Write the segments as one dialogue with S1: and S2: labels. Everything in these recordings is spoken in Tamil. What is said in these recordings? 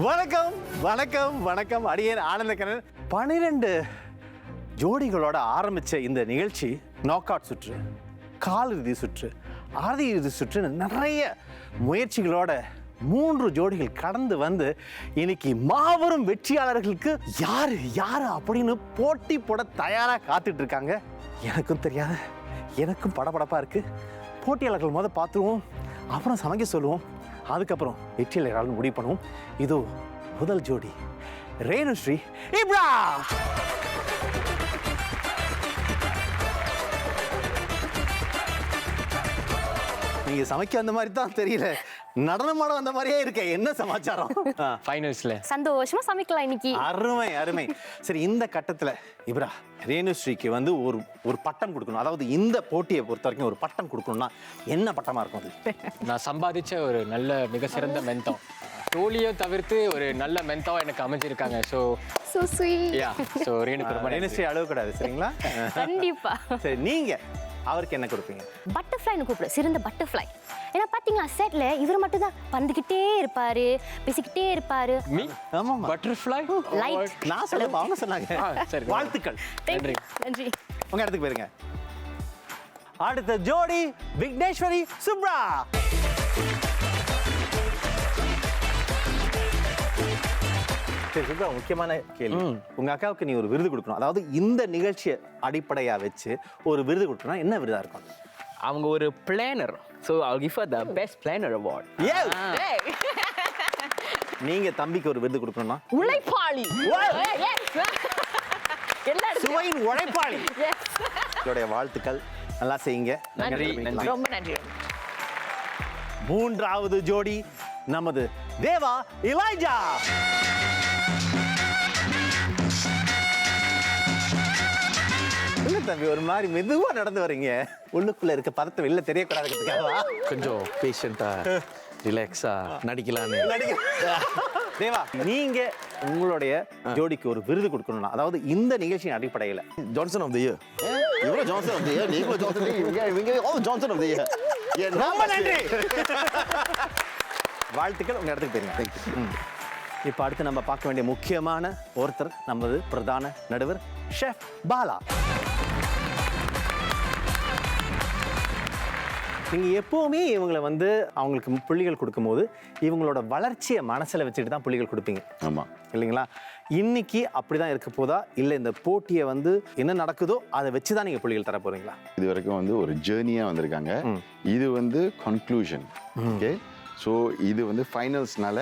S1: வணக்கம் வணக்கம் வணக்கம். அடியேன் ஆனந்தக்கண்ணன். 12 ஜோடிகளோட ஆரம்பித்த இந்த நிகழ்ச்சி நாக் அவுட் சுற்று, காலிறுதி சுற்று, அறுதி இறுதி சுற்றுன்னு நிறைய முயற்சிகளோட 3 ஜோடிகள் கடந்து வந்து இன்னைக்கு மாபெரும் வெற்றியாளர்களுக்கு யாரு அப்படின்னு போட்டி போட தயாராக காத்துட்டு இருக்காங்க. எனக்கும் தெரியாது, எனக்கும் படபடப்பாக இருக்கு. போட்டியாளர்கள் முதல் பார்த்துருவோம், அப்புறம் சமைக்க சொல்லுவோம், அதுக்கப்புறம் வெற்றியாளர்கள் முடிவு பண்ணுவோம். இதோ முதல் ஜோடி ரேணுஸ்ரீ இப்ரா. நீங்க சமைக்க வந்த மாதிரி தான் தெரியல, நடனமாட வந்த மாதிரியே இருக்க. என்ன சமாச்சாரம்?
S2: ஃபைனல்ஸ்ல
S3: சந்தோஷமா சமைக்கலாம் இன்னைக்கு.
S1: அருமை அருமை. சரி, இந்த கட்டத்துல இப்ரா ரேணுஸ்ரீக்கு வந்து ஒரு பட்டம் கொடுக்கணும். அதாவது இந்த போட்டியை பொறுத்த வரைக்கும் ஒரு பட்டம் கொடுக்கணும்னா என்ன பட்டமா இருக்கும் அது?
S2: நான் சம்பாதிச்ச ஒரு நல்ல மிக சிறந்த மென்தம், தோழியை தவிர்த்து ஒரு நல்ல மென்தாவா எனக்கு அமைஞ்சிருக்காங்க.
S3: So sweet.
S1: ரேணுஸ்ரீ அழுவக்கூடாது, சரிங்களா?
S3: கண்டிப்பா.
S1: சரி, நீங்க அவருக்கு என்ன கொடுப்பீங்க?
S3: பட்டர்ஃப்ளைன்னு கூப்பிடு, சிறந்த பட்டர்ஃப்ளை. ஏன்னா பாத்தீங்களா செட்ல இவர் மட்டும் தான் பறந்துகிட்டே இருப்பாரு, பேசிக்கிட்டே இருப்பாரு.
S1: ஆமா,
S2: பட்டர்ஃப்ளை
S3: லைட்.
S1: நான் சொல்ல அவங்க சொன்னாங்க.
S2: சரி,
S1: வாழ்த்துக்கள்.
S2: நன்றி
S3: நன்றி.
S1: உங்க இடத்துக்கு போயிருங்க. அடுத்த ஜோடி விக்னேஸ்வரி சுப்ரா. சரி சுப்ரா, முக்கியமான கேள்வி. உங்க அக்காவுக்கு நீ ஒரு விருது கொடுக்கணும். அதாவது இந்த நிகழ்ச்சியை அடிப்படையா வச்சு ஒரு விருது கொடுக்கணும். என்ன விருதா இருக்கும்?
S4: அவங்க ஒரு planar, so I'll give her the best planner award.
S1: நீங்க தம்பிக்கு ஒரு விருது கொடுக்கணும்னா
S3: உழைப்பாளி.
S1: சுவையின் உழைப்பாளி. உங்களுடைய வாழ்த்துக்கள், நல்லா செய்யுங்க.
S4: நன்றி.
S3: ரொம்ப நன்றி.
S1: மூன்றாவது ஜோடி நமது தேவா இலைஜா. இல்ல தம்பி, ஒரு மாதிரி மெதுவா நடந்து வரீங்க. உள்ளுக்குள்ள இருக்க பதத்தை வெளில தெரியக்கூடாதுக்காகவா?
S4: கொஞ்சம் பேஷண்டா ரிலாக்ஸா நடிக்கலான்னு.
S1: தேவா, நீங்க உங்களுடைய ஜோடிக்கு ஒரு விருது கொடுக்கணும்னா, அதாவது இந்த நிகழ்ச்சியின் அடிப்படையில்
S5: ஜான்சன் ஆஃப் தி இயர். இவரோ ஜான்சன் ஆஃப் தி இயர், நீங்களோ ஜான்சன், இவங்க ஜான்சன் ஆஃப் தி இயர்.
S1: ரொம்ப நன்றி. வாழ்த்துக்கள். உங்க இடத்துக்கு போயிருங்க. இப்போ அடுத்து நம்ம பார்க்க வேண்டிய முக்கியமான ஒருத்தர் நமது பிரதான நடுவர் ஷெஃப் பாலா. நீங்கள் எப்போவுமே இவங்களை வந்து அவங்களுக்கு புள்ளிகள் கொடுக்கும்போது இவங்களோட வளர்ச்சியை மனசில் வச்சுட்டு தான் புள்ளிகள் கொடுப்பீங்க.
S5: ஆமாம்,
S1: இல்லைங்களா? இன்னைக்கு அப்படி தான் இருக்க போதா, இல்லை இந்த போட்டியை வந்து என்ன நடக்குதோ அதை வச்சு தான் நீங்கள் புள்ளிகள் தர போகிறீங்களா?
S5: இது வரைக்கும் வந்து ஒரு ஜேர்னியாக வந்திருக்காங்க. இது வந்து கன்க்ளூஷன். ஓகே, ஸோ இது வந்து ஃபைனல்ஸ்னால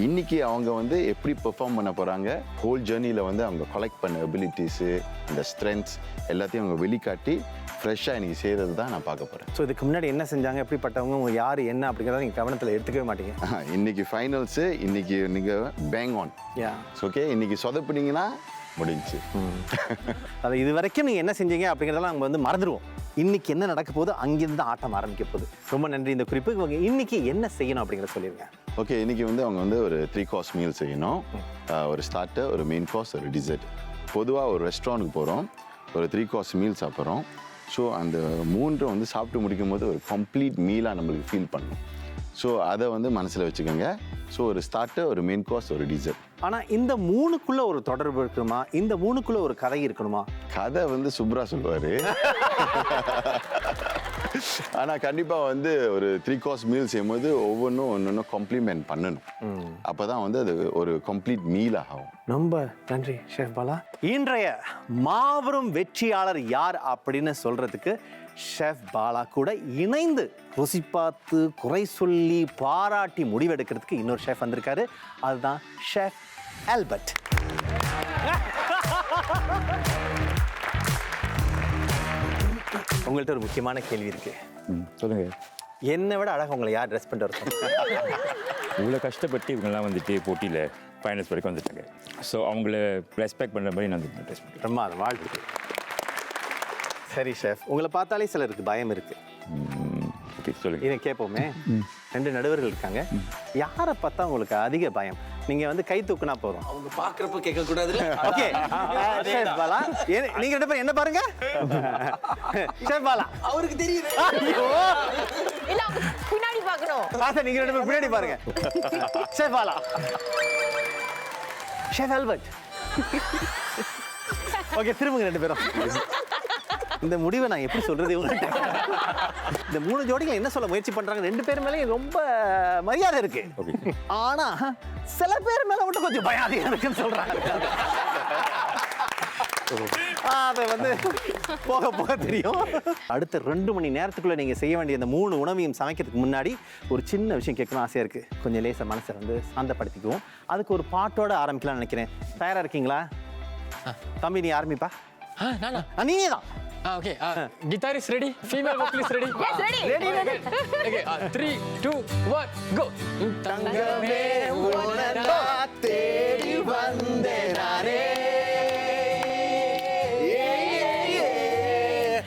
S5: இன்னைக்கு அவங்க வந்து எப்படி பெர்ஃபார்ம் பண்ண போகிறாங்க, ஹோல் ஜேர்னியில் வந்து அவங்க கலெக்ட் பண்ண எபிலிட்டிஸு, அந்த ஸ்ட்ரென்த்ஸ் எல்லாத்தையும் அவங்க வெளிக்காட்டி ஃப்ரெஷ்ஷாக இன்னைக்கு செய்கிறது தான் நான் பார்க்க போகிறேன்.
S1: ஸோ இதுக்கு முன்னாடி என்ன செஞ்சாங்க, எப்படிப்பட்டவங்க, உங்க யார் என்ன அப்படிங்கிறத நீங்கள் கவனத்தில் எடுத்துக்கவே மாட்டீங்க.
S5: இன்னைக்கு ஃபைனல்ஸு, இன்னைக்கு நீங்கள் பேங் ஆன். ஓகே, இன்னைக்கு சொதப்பினீங்கன்னா முடிஞ்சு.
S1: அது இது வரைக்கும் நீங்கள் என்ன செஞ்சீங்க அப்படிங்கிறதெல்லாம் நம்ம வந்து மறந்துடுவோம். இன்னைக்கு என்ன நடக்க போகுது, அங்கிருந்து ஆட்டம் ஆரம்பிக்க போகுது. ரொம்ப நன்றி இந்த குறிப்பு. இவங்க இன்னைக்கு என்ன செய்யணும் அப்படிங்கிறத சொல்லிடுங்க.
S5: ஓகே, இன்னைக்கு வந்து அவங்க வந்து ஒரு 3 course மீல் செய்யணும். ஒரு ஸ்டார்டர், ஒரு மெயின் கோர்ஸ், ஒரு டிசர்ட். பொதுவாக ஒரு ரெஸ்டாரண்ட்டுக்கு போகிறோம், ஒரு 3 course மீல் சாப்பிட்றோம். ஸோ அந்த 3 வந்து சாப்பிட்டு முடிக்கும் போது ஒரு கம்ப்ளீட் மீலாக நம்மளுக்கு ஃபீல் பண்ணணும். ஸோ அதை வந்து மனசில் வச்சுக்கோங்க. ஸோ ஒரு ஸ்டார்டர், ஒரு மெயின் கோர்ஸ், ஒரு டிசர்ட்.
S1: ஆனால் இந்த 3க்குள்ள ஒரு தொடர்பு இருக்கணுமா, இந்த 3க்குள்ள ஒரு கதை இருக்கணுமா?
S5: கதை வந்து சுப்ரா சொல்லுவார். ஆனால் கண்டிப்பாக வந்து ஒரு 3 course மீல் செய்யும்போது ஒவ்வொன்றும் காம்ப்ளிமெண்ட் பண்ணணும். அப்போ தான் வந்து அது ஒரு கம்ப்ளீட் மீலாக ஆகும்.
S1: ரொம்ப நன்றி ஷெஃப் பாலா. இன்றைய மாபெரும் வெற்றியாளர் யார் அப்படின்னு சொல்றதுக்கு ஷெஃப் பாலா கூட இணைந்து ருசி பார்த்து குறை சொல்லி பாராட்டி முடிவெடுக்கிறதுக்கு இன்னொரு ஷெஃப் வந்திருக்காரு. அதுதான் ஷெஃப் ஆல்பர்ட். உங்கள்கிட்ட ஒரு முக்கியமான கேள்வி இருக்கு.
S6: சொல்லுங்க.
S1: என்னை விட அழகாக உங்களை யார் ட்ரெஸ் பண்ணிட்டு வர?
S6: இவ்வளோ கஷ்டப்பட்டு இவங்கெல்லாம் வந்துட்டு போட்டியில் ஃபைனல்ஸ் வரைக்கும் வந்துட்டாங்க. ஸோ அவங்கள ரெஸ்பெக்ட் பண்ணுற மாதிரி நான் ட்ரெஸ் பண்ணுறேன்.
S1: ரொம்ப வாழ்த்து. சரி ஷெஃப், உங்களை பார்த்தாலே சிலருக்கு பயம் இருக்கு.
S6: ஓகே, சொல்லுங்க.
S1: இதை கேட்போமே. 2 நடுவர்கள் இருக்காங்க. யாரை பார்த்தா உங்களுக்கு அதிக பயம்? நீங்க வந்து கை தூக்குனா போதும்.
S4: அவங்க பார்க்குறப்ப கேட்கக்கூடாது.
S1: ஓகே, ஷெஃப் பாலா, நீங்க 2 பேரும் என்ன பாருங்க. ஷெஃப் பாலா,
S4: அவருக்கு தெரியுது.
S3: இல்ல பின்னாடி பார்க்கணும்.
S1: நீங்க 2 பேரும் பின்னாடி பாருங்க. Chef Bala. Chef Albert. Okay, திரும்புங்க 2 பேரும். இந்த முடிவை நான் எப்படி சொல்றது இவங்கள்ட்ட? இந்த 3 ஜோடிகள் என்ன சொல்ல முயற்சி பண்றாங்க? 2 பேர் மேலே ரொம்ப மரியாதை இருக்கு, ஆனா சில பேர் மேல மட்டும் கொஞ்சம் பயம் அதிகம் இருக்குன்னு சொல்றாங்க. அதை வந்து போக போக தெரியும். அடுத்த 2 மணி நேரத்துக்குள்ள நீங்க செய்ய வேண்டிய இந்த 3 உணவையும் சமைக்கிறதுக்கு முன்னாடி ஒரு சின்ன விஷயம் கேட்கணும் ஆசையா இருக்கு. கொஞ்சம் லேசா மனசை வந்து சாந்தப்படுத்திக்குவோம். அதுக்கு ஒரு பாட்டோட ஆரம்பிக்கலாம்னு நினைக்கிறேன். தயாரா இருக்கீங்களா? தம்பி நீ ஆரம்பிப்பா.
S2: நானா?
S1: நீங்க தான்.
S2: Okay. Guitarist ready, female vocalist ready?
S3: S ready.
S2: Okay, 3 2 1 கோ.
S1: தங்கமே உனதா தேடி வந்தேனாரே.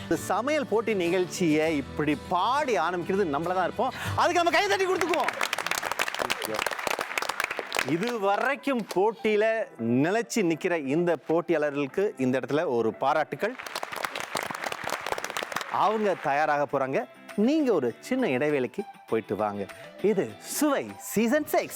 S1: இந்த சமையல் போட்டி நிகழ்ச்சியை இப்படி பாடி ஆரம்பிக்கிறது நம்மள தான் இருப்போம். அதுக்கு நம்ம கை தட்டி கொடுத்துக்குவோம். இது வரைக்கும் போட்டியில நிலைச்சு நிக்கிற இந்த போட்டியாளர்களுக்கு இந்த இடத்துல ஒரு பாராட்டுக்கள். அவங்க தயாராக போறாங்க. நீங்க ஒரு சின்ன இடைவேளைக்கு போயிட்டு வாங்க. இது சுவை சீசன் 6.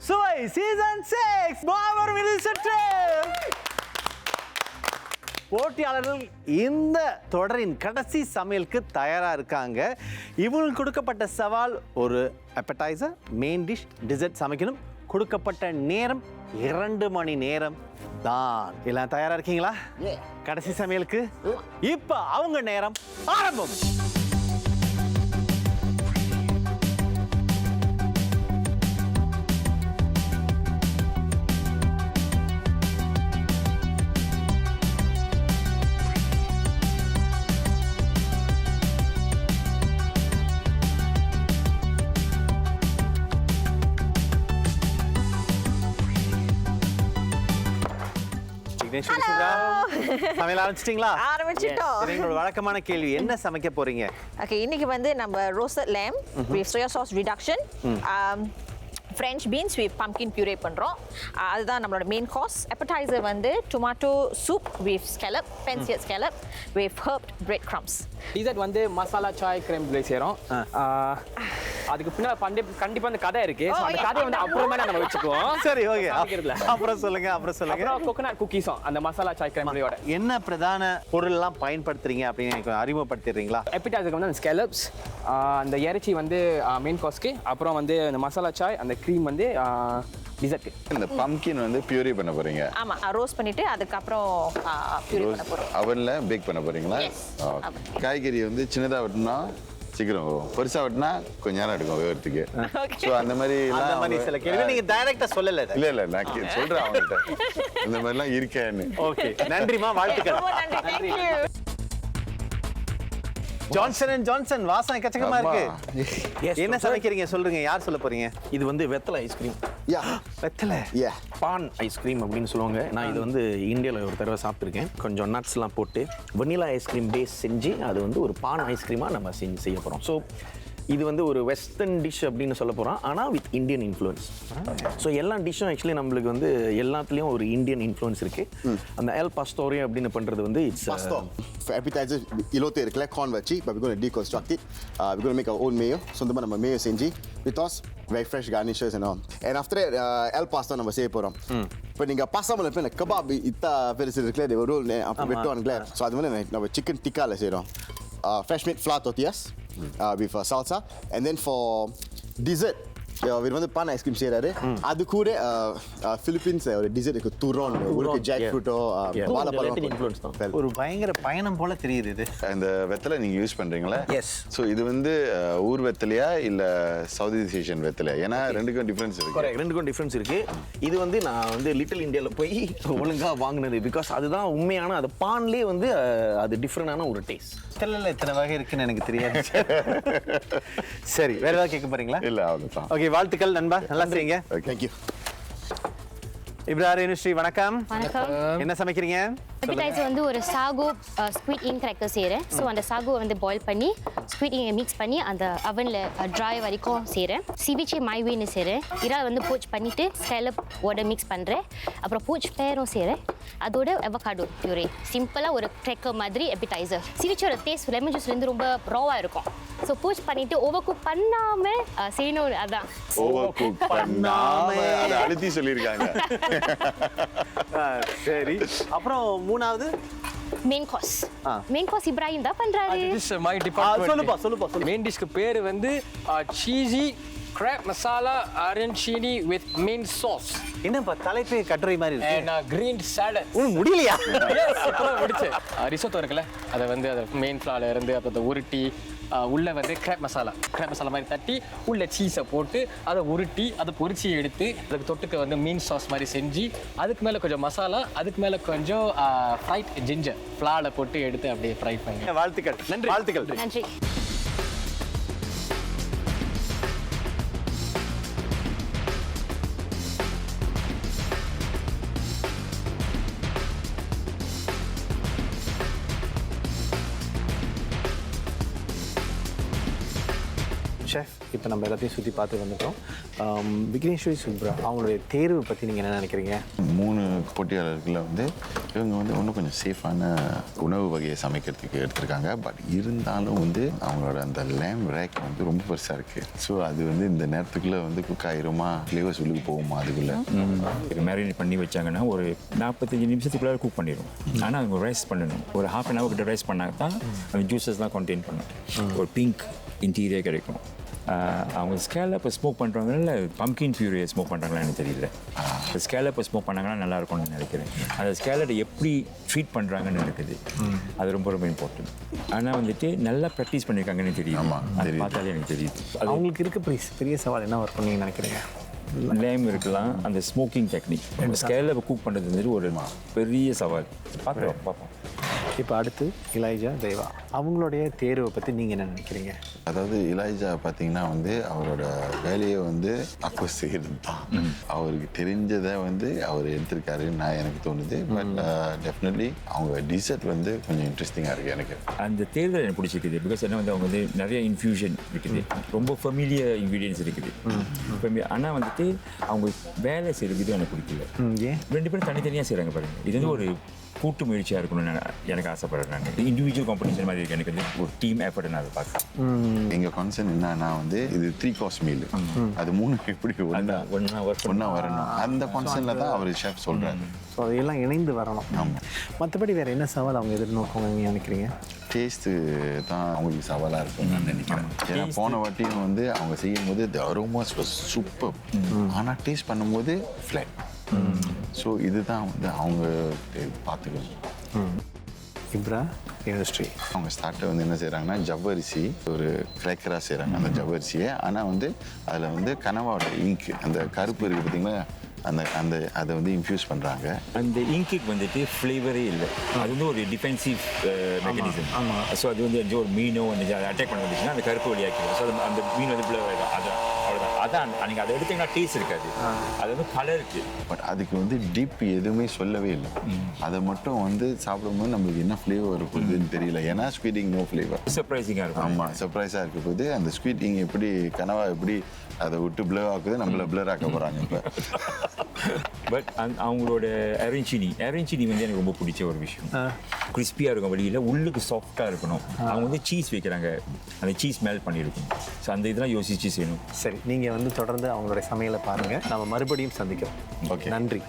S1: சுவை சீசன் 6 மாபெரும் இறுதி சுற்று. போட்டியாளர்கள் இந்த தொடரின் கடைசி சமையலுக்கு தயாரா இருக்காங்க. இவங்களுக்கு கொடுக்கப்பட்ட சவால் ஒரு அப்படைசர், மெயின் டிஷ், டிசர்ட் சமைக்கணும். கொடுக்கப்பட்ட நேரம் 2 மணி நேரம் தான். எல்லாம் தயாரா இருக்கீங்களா? கடைசி சமையலுக்கு இப்ப அவங்க நேரம் ஆரம்பம். சமையல் ஆரம்பிச்சிட்டீங்களா?
S7: ஆரம்பிச்சிட்டோம்.
S1: எங்களோட வழக்கமான கேள்வி, என்ன சமைக்க போறீங்க?
S7: ஓகே, இன்னைக்கு வந்து நம்ம roasted lamb with soya sauce reduction, French beans with pumpkin puree பண்றோம். அதுதான் நம்மளோட மெயின் கோர்ஸ். appetizer வந்து tomato soup with scallop, pan-seared scallop with herbed breadcrumbs.
S4: Dessert வந்து மசாலா சாய் கிரீம் ப்ளே செய்கிறோம். அதுக்கு பின்னாடி கண்டிப்பாக அந்த கதை இருக்கு. So, அந்த கதையை வந்து அப்புறமா நம்ம வச்சுக்குவோம்.
S1: சரி, ஓகே.
S4: சமைக்கிறதுல.
S1: அப்புறம் சொல்லுங்க.
S4: அப்புறம் கோகனட் குக்கீஸும் அந்த மசாலா சாய் கிரீம் ப்ளேயோட.
S1: என்ன பிரதான பொருள்லாம் பயன்படுத்துறீங்க அப்படின்னு எனக்கு அறிமுகப்படுத்திடுறீங்களா?
S4: appetizer வந்து அந்த ஸ்கேலப்ஸ், அந்த இறைச்சி வந்து மெயின் கோர்ஸ்க்கு, அப்புறம் வந்து அந்த மசாலா சாய், அந்த க்ரீம் வந்து டிசர்ட்க்கு.
S5: இந்த பம்கின் வந்து பியூரி பண்ண போறீங்க?
S7: ஆமா, ரோஸ்ட் பண்ணிட்டு அதுக்கப்புறம் பியூரி பண்ண போறோம்.
S5: அவன்ல பேக் பண்ண போறீங்களா?
S7: Yes.
S5: காய்கறி வந்து சின்னதா வெட்டினா சீக்கிரம் வரும், பெருசா வெட்டினா கொஞ்ச நேரம் எடுக்கும் வேகிறதுக்கு. ஸோ அந்த மாதிரி
S1: சில கேள்வி நீங்க டைரக்டா சொல்லல.
S5: இல்ல நான் சொல்றேன் அவங்ககிட்ட இந்த மாதிரிலாம் இருக்கேன்னு.
S1: ஓகே, நன்றிமா, வாழ்த்துக்கள்.
S7: ரொம்ப நன்றி. Thank you.
S1: Johnson and Johnson வாசனை கச்சகமா இருக்கு. என்ன சமைக்கிறீங்க சொல்லுங்க, யார் சொல்ல போறீங்க?
S8: இது வந்து வெத்தலை ஐஸ்கிரீம்.
S1: வெத்தலை
S8: பான் ஐஸ்கிரீம் அப்படின்னு சொல்லுவாங்க. நான் இது வந்து இந்தியாவில் ஒரு தடவை சாப்பிட்ருக்கேன். கொஞ்சம் நட்ஸ்லாம் போட்டு வெனிலா ஐஸ்கிரீம் பேஸ் செஞ்சு அது வந்து ஒரு பான் ஐஸ்கிரீமாக நம்ம செய்ய போகிறோம். ஸோ இது வந்து ஒரு வெஸ்டர்ன் டிஷ் அப்படின்னு சொல்ல போகிறோம், ஆனால் வித் இந்தியன் இன்ஃப்ளூயன்ஸ். ஸோ எல்லா டிஷ்ஷும் ஆக்சுவலி நம்மளுக்கு வந்து எல்லாத்துலேயும் ஒரு இந்தியன் இன்ஃப்ளூயன்ஸ் இருக்குது. அந்த எல் பாஸ்டோரி அப்படின்னு பண்ணுறது வந்து it's
S9: For appetizer, ilote irukla corn vachi, but we're going to deconstruct it. We're going to make our own mayo. So the நம்ம mayo செஞ்சு with us very fresh garnishes and all. And after that, el pasta நம்ம செய்ய போறோம். இப்போ நீங்க பாஸ்தா பண்ண போய் கபாப் இத்தா பெருசு இருக்குல, they will roll அப்ப வெட்டுவாங்கல. So அது வந்து நம்ம chicken tikka ல செய்றோம். Fresh made flour tortillas with salsa, and then for dessert இவர் வந்து பான் ஐஸ்கிரீம் செய்யறாரு. அது கூட பிலிப்பீன்ஸ் ஒரு டிசர்ட் இருக்கு, துரோன், ஒரு ஜாக் ஃப்ரூட்டோ, வாழைப்பழம் இன்ஃப்ளூயன்ஸ் தான்.
S1: ஒரு பயங்கர பயணம் போல தெரியுது இது.
S5: இந்த வெத்தலை நீங்க யூஸ் பண்றீங்களா?
S8: எஸ்.
S5: ஸோ இது வந்து ஊர் வெத்தலையா இல்ல சவுத் ஈஸ்ட் ஏஷியன் வெத்தலையா? ஏன்னா ரெண்டுக்கும் டிஃபரன்ஸ் இருக்கு.
S8: ரெண்டுக்கும் டிஃபரன்ஸ் இருக்கு. இது வந்து நான் வந்து லிட்டில் இந்தியாவில் போய் ஒழுங்கா வாங்கினது. பிகாஸ் அதுதான் உண்மையான, அது பான்லேயே வந்து அது டிஃப்ரெண்டான ஒரு டேஸ்ட்.
S1: வெத்தலைல இத்தனை வகை இருக்குன்னு எனக்கு தெரியாது. சரி, வேற ஏதாவது கேட்க போறீங்களா?
S5: இல்ல, அவ்வளவுதான்.
S1: ஓகே, வாழ்த்துக்கள் நண்பா, நல்லா செய்யுங்க.
S9: Thank you.
S1: இப்ராஹிம் ஸ்ரீ, வணக்கம்.
S3: வணக்கம்.
S1: என்ன சமைக்கிறீங்க?
S3: appetizer வந்து ஒரு சாகோ ஸ்குவிட் இங்க் கிராக்கர் செய்கிறேன். ஸோ அந்த சாகோவை வந்து பாயில் பண்ணி ஸ்குவிட் இங்கை மிக்ஸ் பண்ணி அந்த அவனில் ட்ரை வரைக்கும் செய்கிறேன். சிவிச்சி மைவேன்னு செய்கிறேன். இறால் வந்து போச் பண்ணிவிட்டு ஸ்கேலப் ஓட மிக்ஸ் பண்ணுறேன். அப்புறம் போச் பேரும் செய்கிறேன். அதோட அவகாடோ பியூரே. சிம்பிளாக ஒரு கிராக்கர் மாதிரி appetizer. சிரிச்சோட டேஸ்ட் லெமன் ஜூஸ்லேருந்து ரொம்ப ராவாக இருக்கும். ஸோ பூச் பண்ணிட்டு ஓவர் குக் பண்ணாமல் செய்யணும். அதான்
S5: ஓவர் குக் பண்ணாம அதை அழுத்தி சொல்லியிருக்காங்க.
S1: சரி, அப்புறம் மூணாவது
S3: main course. Main course Ibrahim தான் பண்ணுறாரு.
S2: This is my department.
S1: சொல்லுப்பா.
S2: மெயின் டிஷ்க்கு பேர் வந்து cheesy crab masala arancini with main sauce
S1: என்னப்பா தலைப்பே கட்டுரை மாதிரி இருக்கு.
S2: and green salad.
S1: ஒன்றும் முடியலையா?
S2: அப்புறம் முடிச்சு ரிசோட்டோ இருக்குல்ல, அதை வந்து அதை மெயின் ஃப்ளால இருந்து அப்புறம் அதை உருட்டி உள்ள வந்து கிராப் மசாலா மாதிரி தட்டி உள்ள சீஸை போட்டு அதை உருட்டி அதை பொரிச்சி எடுத்து அதுக்கு தொட்டுக்க வந்து மீன் சாஸ் மாதிரி செஞ்சு அதுக்கு மேலே கொஞ்சம் மசாலா, அதுக்கு மேலே கொஞ்சம் ஃப்ரைட் ஜிஞ்சர் ஃப்ளால போட்டு எடுத்து அப்படியே ஃப்ரை பண்ணி.
S1: வாழ்த்துக்கள்.
S2: நன்றி.
S1: வாழ்த்துக்கள்.
S3: நன்றி.
S1: ஷெஃப், இப்போ நம்ம எல்லாத்தையும் சுற்றி பார்த்து வந்துட்டோம். விக்னேஸ்வரி சுப்ரா அவங்களுடைய தேர்வு பற்றி நீங்கள் என்ன நினைக்கிறீங்க?
S5: 3 போட்டியாளர்களை வந்து இவங்க வந்து இன்னும் கொஞ்சம் சேஃபான உணவு வகையை சமைக்கிறதுக்கு எடுத்திருக்காங்க. பட் இருந்தாலும் வந்து அவங்களோட அந்த லேம் ரேக் வந்து ரொம்ப பெருசாக இருக்குது. ஸோ அது வந்து இந்த நேரத்துக்குள்ளே வந்து குக் ஆயிருமா, ஃப்ளேவர்ஸ் உள்ளுக்கு போகுமா, அதுக்குள்ளே
S6: மேரினேட் பண்ணி வச்சாங்கன்னா ஒரு 45 நிமிஷத்துக்குள்ளே குக் பண்ணிடும். ஆனால் அவங்க ரைஸ் பண்ணணும். ஒரு ½ அன் ஹவர் கிட்ட ரைஸ் பண்ணால் தான் அந்த ஜூஸஸ்லாம் கண்டெயின் பண்ணும். ஒரு பிங்க் இன்டீரியர் கிடைக்கும். அவங்க ஸ்கேலப்பை ஸ்மோக் பண்ணுறாங்கல்ல, பம்கின் பியூரியை ஸ்மோக் பண்ணுறாங்களா எனக்கு தெரியல. ஸ்கேலப்பை ஸ்மோக் பண்ணாங்கன்னா நல்லா இருக்கும்னு நினைக்கிறேன். அந்த ஸ்கேலட்டை எப்படி ட்ரீட் பண்ணுறாங்கன்னு இருக்குது, அது ரொம்ப ரொம்ப இம்பார்ட்டன்ட். ஆனால் வந்துட்டு நல்லா ப்ராக்டிஸ் பண்ணியிருக்காங்கன்னு தெரியும்.
S5: ஆமாம்,
S6: அது பார்த்தாலே எனக்கு தெரியுது. அது
S1: அவங்களுக்கு இருக்க பெரிய சவால் என்ன இருக்கும் நீங்கள் நினைக்கிறீங்க?
S6: லேம் இருக்கலாம், அந்த ஸ்மோக்கிங் டெக்னிக். ஸ்கேலப்பை குக் பண்ணுறது வந்துட்டு ஒரு பெரிய சவால். பார்ப்போம்.
S1: இப்போ அடுத்து இளையராஜா தேவா அவங்களுடைய தேர்வை பற்றி நீங்கள் என்ன நினைக்கிறீங்க?
S5: அதாவது இளையராஜா பார்த்தீங்கன்னா வந்து அவரோட வேலையை வந்து அப்போ செய்கிறது தான். அவருக்கு தெரிஞ்சதை வந்து அவர் எடுத்திருக்காருன்னு நான் எனக்கு தோணுது. பட் டெஃபினெட்லி அவங்க டிசர்ட் வந்து கொஞ்சம் இன்ட்ரெஸ்டிங்காக இருக்குது எனக்கு.
S6: அந்த தேர்தல் எனக்கு பிடிச்சிருக்குது. பிகாஸ் என்ன வந்து அவங்க வந்து நிறைய இன்ஃபியூஷன் இருக்குது, ரொம்ப ஃபெமிலியர் இன்க்ரீடியன்ஸ் இருக்குது. ஆனால் வந்துட்டு அவங்க வேலை செய்கிறது எனக்கு பிடிக்கல.
S1: ஏன்
S6: 2 பேரும் தனித்தனியாக செய்கிறாங்க பாருங்க. இது வந்து ஒரு கூட்டு முயற்சியாக இருக்கணும்னு எனக்கு ஆசைப்படுறாங்க. இண்டிவிஜுவல் காம்படிஷன் மாதிரி இருக்குது. எனக்கு வந்து ஒரு டீம் எஃபர்ட் நான் அதை பார்க்குறேன்.
S5: எங்கள் கான்செப்ட் என்னன்னா வந்து இது 3 course மீல், அது 3 எப்படி ஒன்றா வரணும், அந்த கான்செப்டில் தான் அவர் ஷெஃப் சொல்கிறாரு.
S1: ஸோ அதையெல்லாம் இணைந்து வரணும்.
S5: ஆமாம்.
S1: மற்றபடி வேறு என்ன சவால் அவங்க எதிர்நோக்குவாங்க நீங்கள் நினைக்கிறீங்க?
S5: டேஸ்ட்டு தான் அவங்களுக்கு சவாலாக இருக்கும் நான் நினைக்கிறேன். ஏன்னா போன வாட்டியும் வந்து அவங்க செய்யும் போது த அரோமாஸ் வாஸ் சூப்பர், ஆனால் டேஸ்ட் பண்ணும்போது ஃப்ளாட். ஸோ இதுதான் வந்து அவங்க பார்த்துக்கணும்.
S1: இப்ரா யூனிவர்சிட்டி
S5: அவங்க ஸ்டார்ட்டை வந்து என்ன செய்கிறாங்கன்னா ஜவ்வரிசி ஒரு கிரேக்கராக செய்கிறாங்க அந்த ஜவ்வரிசியை. ஆனால் வந்து அதில் வந்து கனவாவோட இங்க் அந்த கருப்பு இருக்குது பார்த்தீங்களா, அதை வந்து இன்ஃப்யூஸ் பண்ணுறாங்க.
S6: அந்த இங்கிக்கு வந்துட்டு ஃப்ளேவரே இல்லை. அது வந்து ஒரு டிஃபென்சிவ் மெக்கானிசம். ஸோ அது வந்து ஒரு மீனோ வந்து அட்டாக் பண்ண வந்துச்சுன்னா அந்த கருப்பு வழியாக்கிடும். ஸோ அந்த மீன் வந்து ஃப்ளேவர் ஆகிடும். அதான் நீங்கள் அதை எடுத்தீங்கன்னா டேஸ்ட் இருக்காது, அது வந்து கலர் இருக்குது.
S5: பட் அதுக்கு வந்து டீப் எதுவுமே சொல்லவே இல்லை. அதை மட்டும் வந்து சாப்பிடும்போது நம்மளுக்கு என்ன ஃப்ளேவர் இருக்குதுன்னு தெரியல. ஏன்னா ஸ்குவிட் நோ ஃப்ளேவர்,
S6: சர்ப்ரைசிங்காக இருக்கும்.
S5: ஆமாம், சர்ப்ரைஸாக இருக்க போது அந்த ஸ்குவிட் எப்படி கனவா எப்படி அதை விட்டு பிளர் ஆக்குது, நம்மள பிளர் ஆக்க போகிறாங்க இப்போ.
S6: பட் அவங்களோட அரேஞ்சினி வந்து எனக்கு ரொம்ப பிடிச்ச ஒரு விஷயம். கிறிஸ்பியாக இருக்கும் வெளியில், உள்ளுக்கு சாஃப்டாக இருக்கணும். அவங்க வந்து சீஸ் வைக்கிறாங்க, அந்த சீஸ் மெல்ட் பண்ணியிருக்கும். ஸோ அந்த இதெல்லாம் யோசிச்சு செய்யணும்.
S1: சரி, நீங்கள் வந்து தொடர்ந்து அவங்களுடைய சமையலை பாருங்கள். நம்ம மறுபடியும் சந்திக்கிறோம்.
S5: ஓகே,
S1: நன்றி.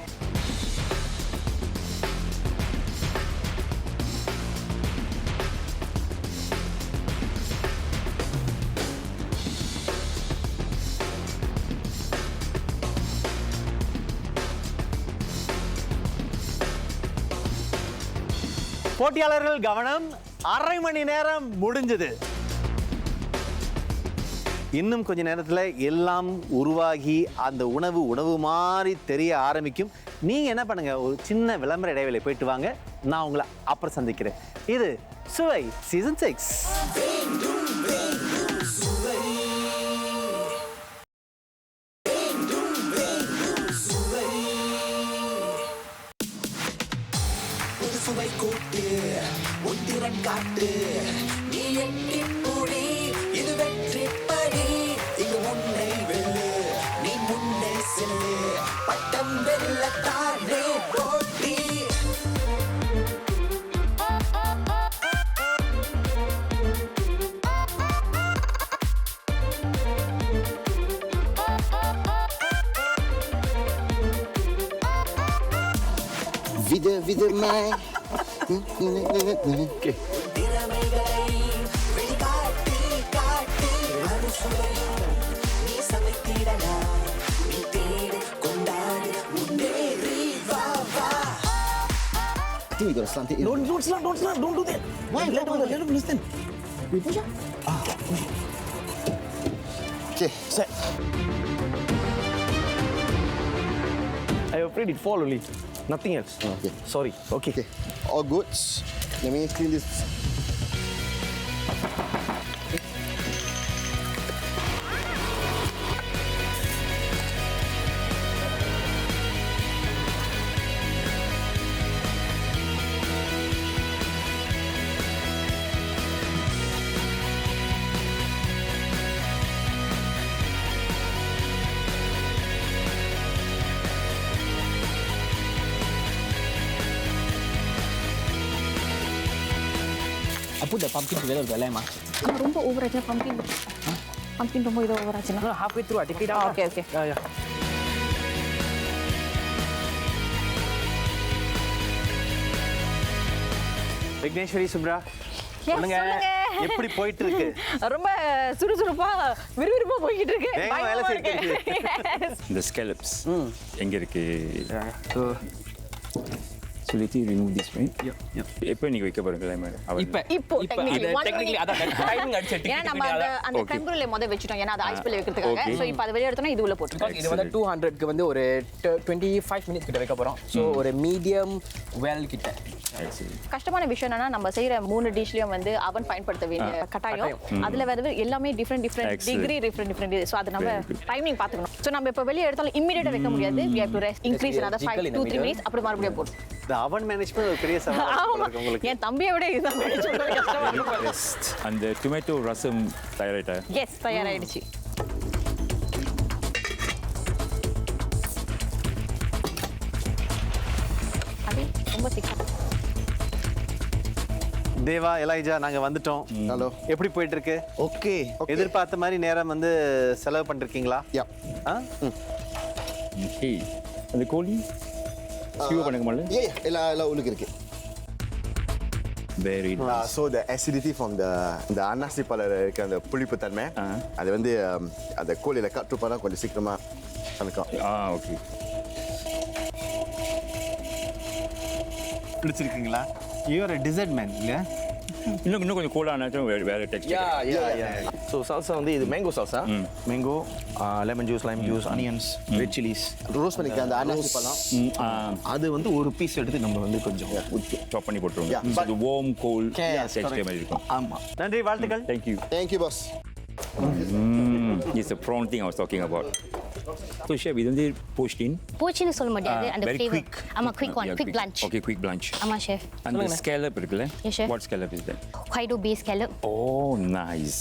S1: போட்டியாளர்கள் கவனம், அரை மணி நேரம் முடிஞ்சது. இன்னும் கொஞ்ச நேரத்தில் எல்லாம் உருவாகி அந்த உணவு மாதிரி தெரிய ஆரம்பிக்கும். நீங்கள் என்ன பண்ணுங்க, ஒரு சின்ன விளம்பர இடைவேளை போயிட்டு வாங்க. நான் உங்களை அப்புறம் சந்திக்கிறேன். இது சுவை சீசன் 6.
S10: சுவை கூட்டு உத்திரன் காட்டு நீ எட்டி மூடி இது வெற்றி படி. இங்கு முன்னை வெல்லு நீ முன்னே செல்லு, பட்டம் வெல்லத்தானே போட்டி.
S9: விதமாய்
S10: திறமைகளை வெளிக்காட்டி காட்டி அறுசுவை நீ சமைத்திடலாம் நீ தேடி கொண்டாடி முன்னேறி வா வா
S9: I think we gotta slant it in.
S8: Don't slam, don't do that.
S9: Why?
S8: Let him listen.
S9: We push up. Okay, set.
S8: I am afraid it fall only. Nothing else.
S9: Okay.
S8: Sorry. Okay.
S9: Okay, all goods. Let me clean this.
S4: I put the pumpkin together with the lamb.
S7: ரொம்ப ஓவர் ஆச்சுன்னா பம்கின் ரொம்ப இது ஓவர் ஆச்சுன்னா
S4: No, halfway through, I take it out.
S7: Okay okay
S4: Yeah.
S1: Vigneshwari Subra சொல்லுங்க எப்படி போயிட்டு இருக்கு
S7: ரொம்ப சுறுசுறுப்பா விறுவிறுப்பா போய்கிட்டு இருக்கு
S1: வேகமா வேலை
S7: பயமா
S1: செஞ்சுட்டு
S7: இருக்கு.
S6: இந்த ஸ்கேலப்ஸ் எங்கே இருக்கு So let you remove this, right? எப்போ நீங்கள் வைக்க போகிறீங்களா மேடம்
S7: இப்போ technically one
S4: technically
S7: minute.
S4: அதான் timing அடிச்சு
S7: ஏன்னா நம்ம அந்த
S6: Okay.
S7: crème brulee முத வச்சிட்டோம் ஏன்னா அது ஐஸ் பல்ல வைக்கிறதுக்காக
S6: Okay.
S7: சோ இப்போ அது வெளிய எடுத்தோம்னா இது உள்ள போட்டுருக்கோம்
S2: இது வந்து 200க்கு வந்து ஒரு 25 மினிட்ஸ் கிட்ட வைக்க போறோம் ஸோ ஒரு மீடியம் வெல் கிட்ட
S7: கஷ்டமான விஷயம் என்னன்னா நம்ம செய்யற 3 டிஷ்லயும் வந்து அவன் பயன்படுத்த வேண்டிய கட்டாயம் அதுல வேற எல்லாமே different
S6: Excellent.
S7: Degree different so அது நம்ம
S6: Very good.
S7: டைமிங் பாத்துக்கணும் சோ நம்ம இப்ப வெளிய எடுத்தாலும் இம்மீடியட்டா வைக்க முடியாது we have to rest increase another 5 to 3 minutes அப்புறம் மறுபடியும் போடு
S1: இந்த அவன் மேனேஜ்மெண்ட் ஒரு பெரிய சவால்
S7: ஆமா
S1: இருக்கு உங்களுக்கு
S7: என் தம்பியை விட இதுதான் சொல்றது கஷ்டமா இருக்கு
S6: அந்த டொமேட்டோ ரசம் தயாராயிட்டா
S7: எஸ் தயாராயிடுச்சு அது ரொம்ப சிக்கா
S1: தேவா எலைஜா நாங்க வந்துட்டோம்
S9: Hello.
S1: எப்படி போயிட்டு இருக்கு
S9: Okay.
S1: எதிர்பார்த்த மாதிரி நேரம் வந்து செலவு பண்ணிருக்கீங்களா
S9: Yeah.
S1: ஆ?
S6: ஏய் அந்த கோழி ஸ்டீவ் பண்ணுங்க முதல்ல
S9: Yeah, yeah. எல்லாம் உள்ளுக்கு இருக்கு.
S6: Very
S9: So the acidity from the அன்னாசி பழம் இருக்க அந்த புளிப்பு தன்மை அது வந்து அந்த கோழியில கட்டு பண்ணா கொஞ்சம் சீக்கிரமா சமைக்கும்.
S6: ஓகே
S1: பிடிச்சிருக்கீங்களா யூஆர் டிசர்ட் மேன் இல்லையா
S6: இன்னும் கொஞ்சம் கூலானாச்சும் வேறு டெக்ஸ்டர்
S8: So salsa வந்து இது mango salsa. Mango lemon juice Lime juice onions red chillies
S9: roast பண்ணிக்க அந்த அன்னாசி பழம்
S8: அது வந்து ஒரு பீஸ் எடுத்து நம்ம வந்து கொஞ்சம்
S6: சாப் பண்ணி போட்டுருவோங்க
S9: Yeah,
S6: அது வார்ம் கோல்
S1: Yes,
S6: டெக்ஸ்டர் மாதிரி இருக்கும்
S8: ஆமா
S1: நன்றி வாழ்த்துக்கள்
S6: thank you
S9: Thank you, boss.
S6: It's a prawn thing I was talking about so chef இது வந்து போஸ்டின்
S3: போச்சுன்னு சொல்ல முடியாது அந்த
S6: very
S3: ஃப்ளேவர்
S6: quick
S3: ஆமா quick one quick lunch
S6: okay quick lunch
S3: ஆமா ஷெஃப்
S6: அந்த scallop இருக்குல்ல
S3: Yes, chef.
S6: what scallop is that
S3: ஹொய்டோ base scallop
S6: oh nice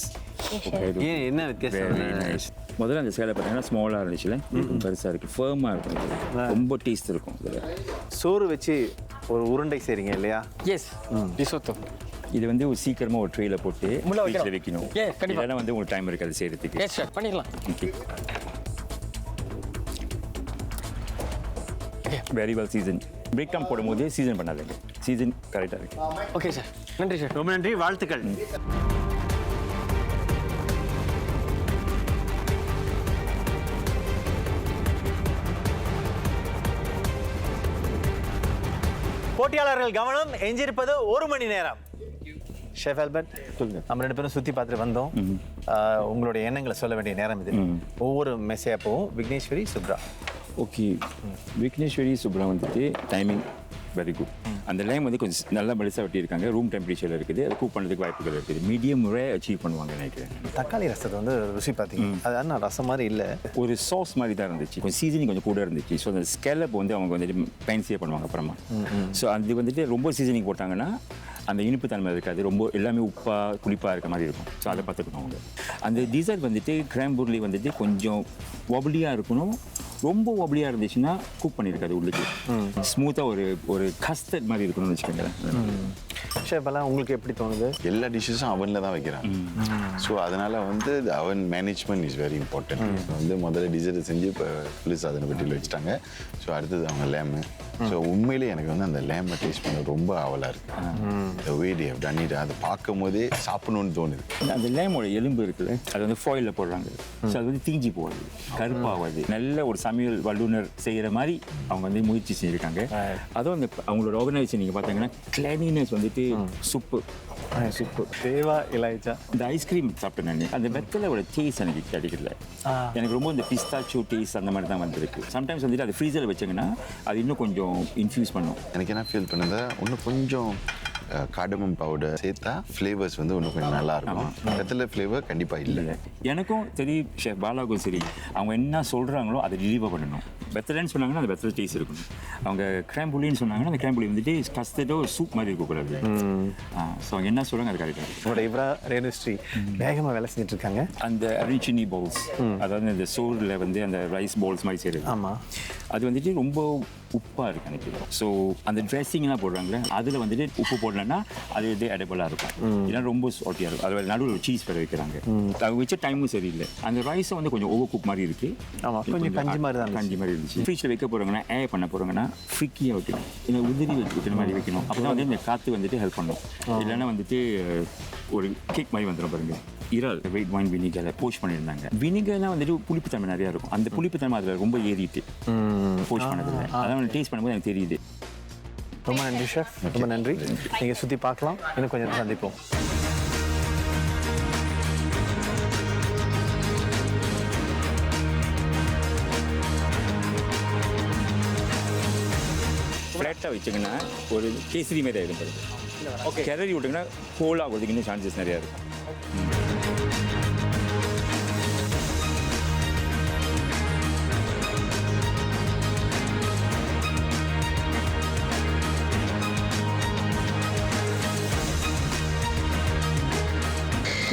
S3: Yes, chef.
S6: Hokkaido.
S1: ஏன் என்ன வித்தியாசம்
S6: Very nice. முதல்ல அந்த ஸ்கேலப் பார்த்தீங்கன்னா ஸ்மாலாக இருந்துச்சுல இது பெருசாக இருக்குது ஃபேர்மாக இருக்கும் இது. ரொம்ப டேஸ்ட் இருக்கும் இதில்
S1: சோறு வச்சு ஒரு உருண்டை செய்றீங்க இல்லையா
S2: எஸ் ரிசோட்டோ
S6: இது வந்து ஒரு சீக்கிரமாக ஒரு ட்ரேயில் போட்டு
S2: உள்ள வைக்கணும்.
S6: ஃப்ரிட்ஜில் வைக்கணும்
S2: Yes, கண்டிப்பா.
S6: இதெல்லாம் வந்து உங்களுக்கு டைம் இருக்காது செய்கிறதுக்கு
S2: எஸ் சார் பண்ணிடலாம்
S6: okay very well season break time போடும்போது சீசன் பண்ணாதீங்க சீசன் கரெக்டாக இருக்கு
S2: ஓகே சார் நன்றி சார்
S1: ரொம்ப நன்றி வாழ்த்துக்கள் போட்டியாளர்கள் கவனம் எஞ்சிருப்பது 1 மணி நேரம் ஷெஃப் ஆல்பர்ட் நம்ம 2 பேரும் சுத்தி பார்த்துட்டு வந்தோம் உங்களுடைய எண்ணங்களை சொல்ல வேண்டிய நேரம் இது ஒவ்வொரு மெசேஜ் விக்னேஸ்வரி சுப்ரா
S6: ஓகே விக்னேஸ்வரி சுப்ரா வந்துட்டு டைமிங் வெரி குட் அந்த லைம் வந்து கொஞ்சம் நல்லா மெலிசாக வெட்டியிருக்காங்க ரூம் டெம்பரேச்சரில் இருக்குது அதை குக் பண்ணுறதுக்கு வாய்ப்புகள் இருக்குது மீடியம் முறை அச்சீவ் பண்ணுவாங்க நினைக்கிறேன்
S1: தக்காளி ரசத்தை வந்து ருசி பார்த்தீங்க அது ஆனால் ரசம் மாதிரி இல்லை
S6: ஒரு சாஸ் மாதிரி தான் இருந்துச்சு கொஞ்சம் சீசனிங் கொஞ்சம் கூட இருந்துச்சு ஸோ அந்த ஸ்கேலப் வந்து அவங்க வந்துட்டு ஃபேன்சியாக பண்ணுவாங்க அப்புறமா ஸோ அது வந்துட்டு ரொம்ப சீசனிங் போட்டாங்கன்னா அந்த இனிப்பு தன்மை இருக்காது ரொம்ப எல்லாமே உப்பாக புளிப்பாக இருக்க மாதிரி இருக்கும் ஸோ அதை பார்த்துக்கணும் அவங்க அந்த டிசர்ட் வந்துட்டு கிராம் புர்லி வந்துட்டு கொஞ்சம் ஒபலியாக இருக்கணும் ரொம்ப ஒபலியாக இருந்துச்சுன்னா குக் பண்ணியிருக்காது உள்ளுக்கு ஸ்மூத்தாக ஒரு கஸ்டர்ட் மாதிரி இருக்கணும்னு வச்சுக்கோங்களேன்
S1: ஷெஃப் எல்லாம் உங்களுக்கு எப்படி தோணுது?
S5: எல்லா டிஷ்ஷஸும் அவனில் தான் வைக்கிறாங்க. ஸோ அதனால் வந்து அவன் மேனேஜ்மெண்ட் இஸ் வெரி இம்பார்ட்டன்ட். வந்து முதல்ல டிசர்ட் செஞ்சு இப்போ புளிஸ் அதனை பெட்டியில் வச்சுட்டாங்க. ஸோ அடுத்தது அவங்க லேமு. ஸோ உண்மையிலே எனக்கு வந்து அந்த லேமை டேஸ்ட் பண்ண ரொம்ப ஆவலாக இருக்குது. வேடி அப்படின்னு அதை பார்க்கும் போதே சாப்பிடணும்னு தோணுது.
S6: அந்த லேமோட எலும்பு இருக்குது, அது வந்து ஃபாயிலில் போடுறாங்க. ஸோ அது வந்து தீஞ்சி போகுது, கருப்பாகுது. நல்ல ஒரு சமையல் வல்லுநர் செய்கிற மாதிரி அவங்க வந்து முயற்சி செஞ்சுருக்காங்க. அதுவும் அந்த அவங்களோட ஆர்கனைசேஷன் நீங்கள் பார்த்தீங்கன்னா கிளீனினஸ் வந்துட்டு சூப்பர்.
S1: தேவா இலாய்ச்சா
S6: இந்த ஐஸ்கிரீம் சாப்பிட்டேன் நான், அந்த வெத்தலையோட டேஸ்ட் எனக்கு கிடைக்கல. எனக்கு ரொம்ப இந்த பிஸ்தாச்சோ டேஸ்ட் அந்த மாதிரி தான் வந்திருக்கு. சம்டைம்ஸ் வந்துட்டு அது ஃப்ரீசரில் வச்சிங்கன்னா அது இன்னும் கொஞ்சம் இன்ஃப்யூஸ் பண்ணும்.
S5: எனக்கு என்ன ஃபீல் பண்ணுதா, இன்னும் கொஞ்சம் கார்டமம் பவுடர் சேர்த்தா ஃப்ளேவர்ஸ் வந்து இன்னும் கொஞ்சம் நல்லா இருக்கும். வெத்தலை ஃப்ளேவர் கண்டிப்பாக இல்லை.
S6: எனக்கும் சரி ஷெஃப் பாலாவுக்கும் சரி, அவங்க என்ன சொல்கிறாங்களோ அதை டெலிவர் பண்ணணும். வெத்தலைன்னு சொன்னாங்கன்னா அந்த வெத்தலை டேஸ்ட் இருக்கணும். அவங்க கிராம்புலின்னு சொன்னாங்கன்னா அந்த கிராம்புலி வந்துட்டு கஸ்டர்டோ சூப் மாதிரி இருக்கக்கூடாது. ஸோ அவங்க என்ன சொல்கிறாங்க அது கரெக்டாக.
S1: உங்களோட இவ்ரா ரேணுஸ்ரீ வேகமாக வேலை செஞ்சுட்டு இருக்காங்க.
S6: அந்த ரிச்சினி பவுல்ஸ், அதாவது இந்த சோறில் வந்து அந்த ரைஸ் பவுல்ஸ் மாதிரி செய்கிறது.
S1: ஆமாம்,
S6: அது வந்துட்டு ரொம்ப உப்பாக இருக்குது எனக்கு. ஸோ அந்த ட்ரெஸ்ஸிங்லாம் போடுறாங்களே அதில் வந்துட்டு உப்பு போடலன்னா அது வந்து எடபிளாக இருக்கும். ஏன்னா ரொம்ப சால்ட்டியாக இருக்கும். அதில் நடுவில் சீஸ் வேறு வைக்கிறாங்க. அது வச்ச டைமும் சரியில்லை. அந்த ரைஸை வந்து கொஞ்சம் ஓவர் குக் மாதிரி இருக்குது.
S1: ஆமாம், கொஞ்சம் கஞ்சி மாதிரி தான்,
S6: கஞ்சி மாதிரி இருந்துச்சு. ஃப்ரிட்ஜில் வைக்க போகிறாங்கன்னா ஏர் பண்ண போகிறாங்கன்னா ஃப்ரிக்கியாக வைக்கணும், இல்லை உதிரி வைக்கிற மாதிரி வைக்கணும். அப்போ தான் வந்து இந்த காற்று வந்துட்டு ஹெல்ப் பண்ணும். இல்லைன்னா வந்துட்டு ஒரு கேக் மாதிரி வந்துடும் பாருங்க. இறால் வெயிட் வைன் வினிகரை போஸ்ட் பண்ணியிருந்தாங்க. வினிகர்லாம் வந்துட்டு புளிப்புத்தன்மை நிறையா இருக்கும். அந்த புளிப்புத்தன்மை அதில் ரொம்ப ஏறிட்டு போஸ்ட் பண்ணதில்லை. அதான் டேஸ்ட் பண்ணும்போது எனக்கு தெரியுது.
S1: ரொம்ப நன்றி ஷெஃப், ரொம்ப நன்றி. நீங்கள் சுற்றி பார்க்கலாம், இன்னும் கொஞ்சம் சந்திப்போம்.
S6: ஃப்ளாட்டாக வச்சிங்கன்னா ஒரு கேசரி மாதிரி ஆகிடும். ஓகே, கிளறி விட்டிங்கன்னா கோல் ஆகிறதுக்கு இன்னும் சான்சஸ் நிறையா இருக்கும்.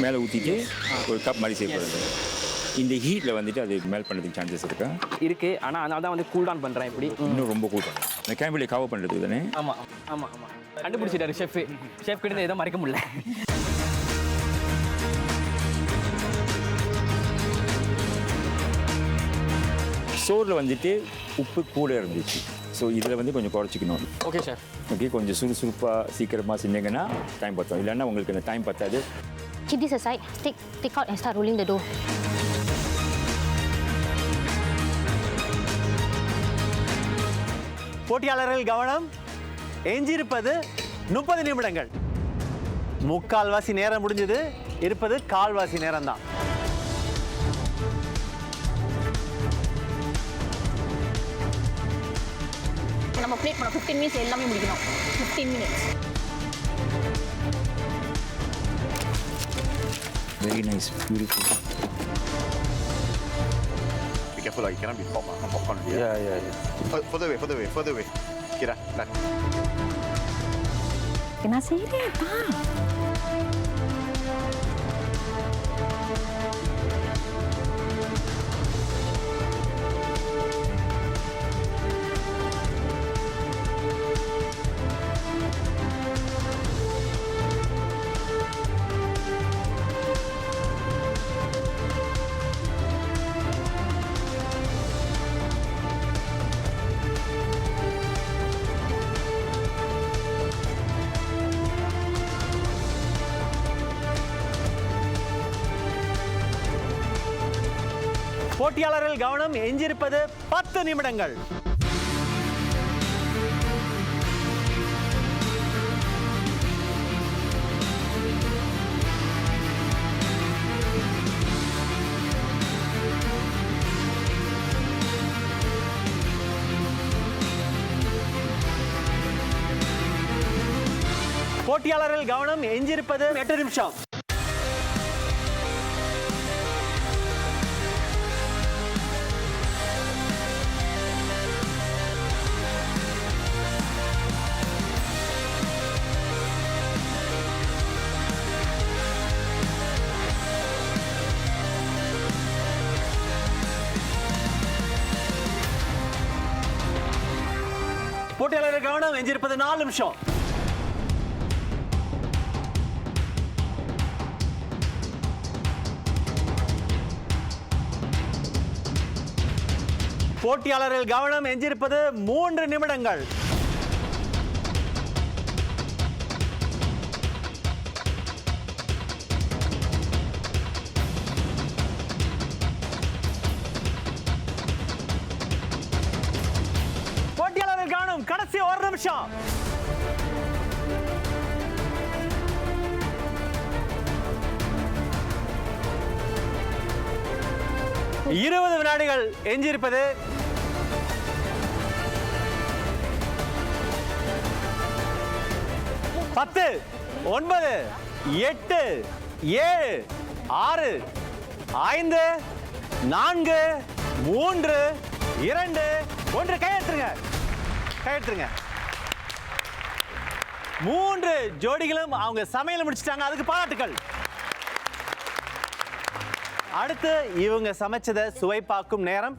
S6: மேலே ஊற்றிட்டு ஒரு கப் மாதிரி செய்யப்படுது. இந்த ஹீட்டில் வந்துட்டு அது மேல் பண்ணுறதுக்கு சான்சஸ் இருக்கா?
S4: இருக்குது. ஆனால் அதனால தான் வந்து கூல் டவுன் பண்ணுறேன். இப்படி
S6: இன்னும் ரொம்ப கூல் பண்ணுறேன். இந்த கேம்பிளை கவர் பண்ணுறதுக்கு தானே?
S4: ஆமாம் ஆமாம் ஆமாம், கண்டுபிடிச்சிட்டாரு ஷெஃப். ஷெஃப் கிட்ட எதுவும் மறைக்க முடியல.
S6: சோறில் வந்துட்டு உப்பு கூட இருந்துச்சு. ஸோ இதில் வந்து கொஞ்சம் குறைச்சிக்கணும்.
S4: Okay chef.
S6: ஓகே, கொஞ்சம் சுறுசுறுப்பாக சீக்கிரமாக செஞ்சீங்கன்னா டைம் பற்றும். இல்லைன்னா உங்களுக்கு இந்த டைம் பத்தாது.
S3: Keep this aside, take out and start rolling the dough.
S1: போட்டியாளர்கள் கவனம், எஞ்சியிருப்பது 30 நிமிடங்கள். முக்கால்வாசி நேரம் முடிஞ்சது, இருப்பது கால்வாசி நேரம் தான்.
S7: நம்ம பிளேட் பண்ண 15 மினிட்ஸ் எல்லாமே முடிக்கணும். 15 minutes.
S6: Very nice, beautiful.
S9: Be careful, you cannot be popcorn. Yeah. Further away. Kira, done.
S7: Kena sirih tak?
S1: போட்டியாளர்கள் கவனம், எஞ்சியிருப்பது 10 நிமிடங்கள். போட்டியாளர்கள் கவனம், எஞ்சியிருப்பது 8 நிமிஷம். போட்டியாளர்கள் கவனம், எஞ்சியிருப்பது 4 நிமிஷம். போட்டியாளர்கள் கவனம், எஞ்சிருப்பது 3 நிமிடங்கள். போட்டியாளர்கள் கவனம், கடைசி 1 நிமிஷம். இருபது வினாடிகள் எஞ்சியிருப்பது. பத்து, 9, 8, 7, 6, 5, 4, 3, 2, 1. கையெழுத்துருங்க, கையெழுத்துருங்க. 3 ஜோடிகளும் அவங்க சமையல் முடிச்சிட்டாங்க. அதுக்கு பாராட்டுகள். அடுத்து இவங்க சமைச்சதை சுவை பார்க்கும் நேரம்.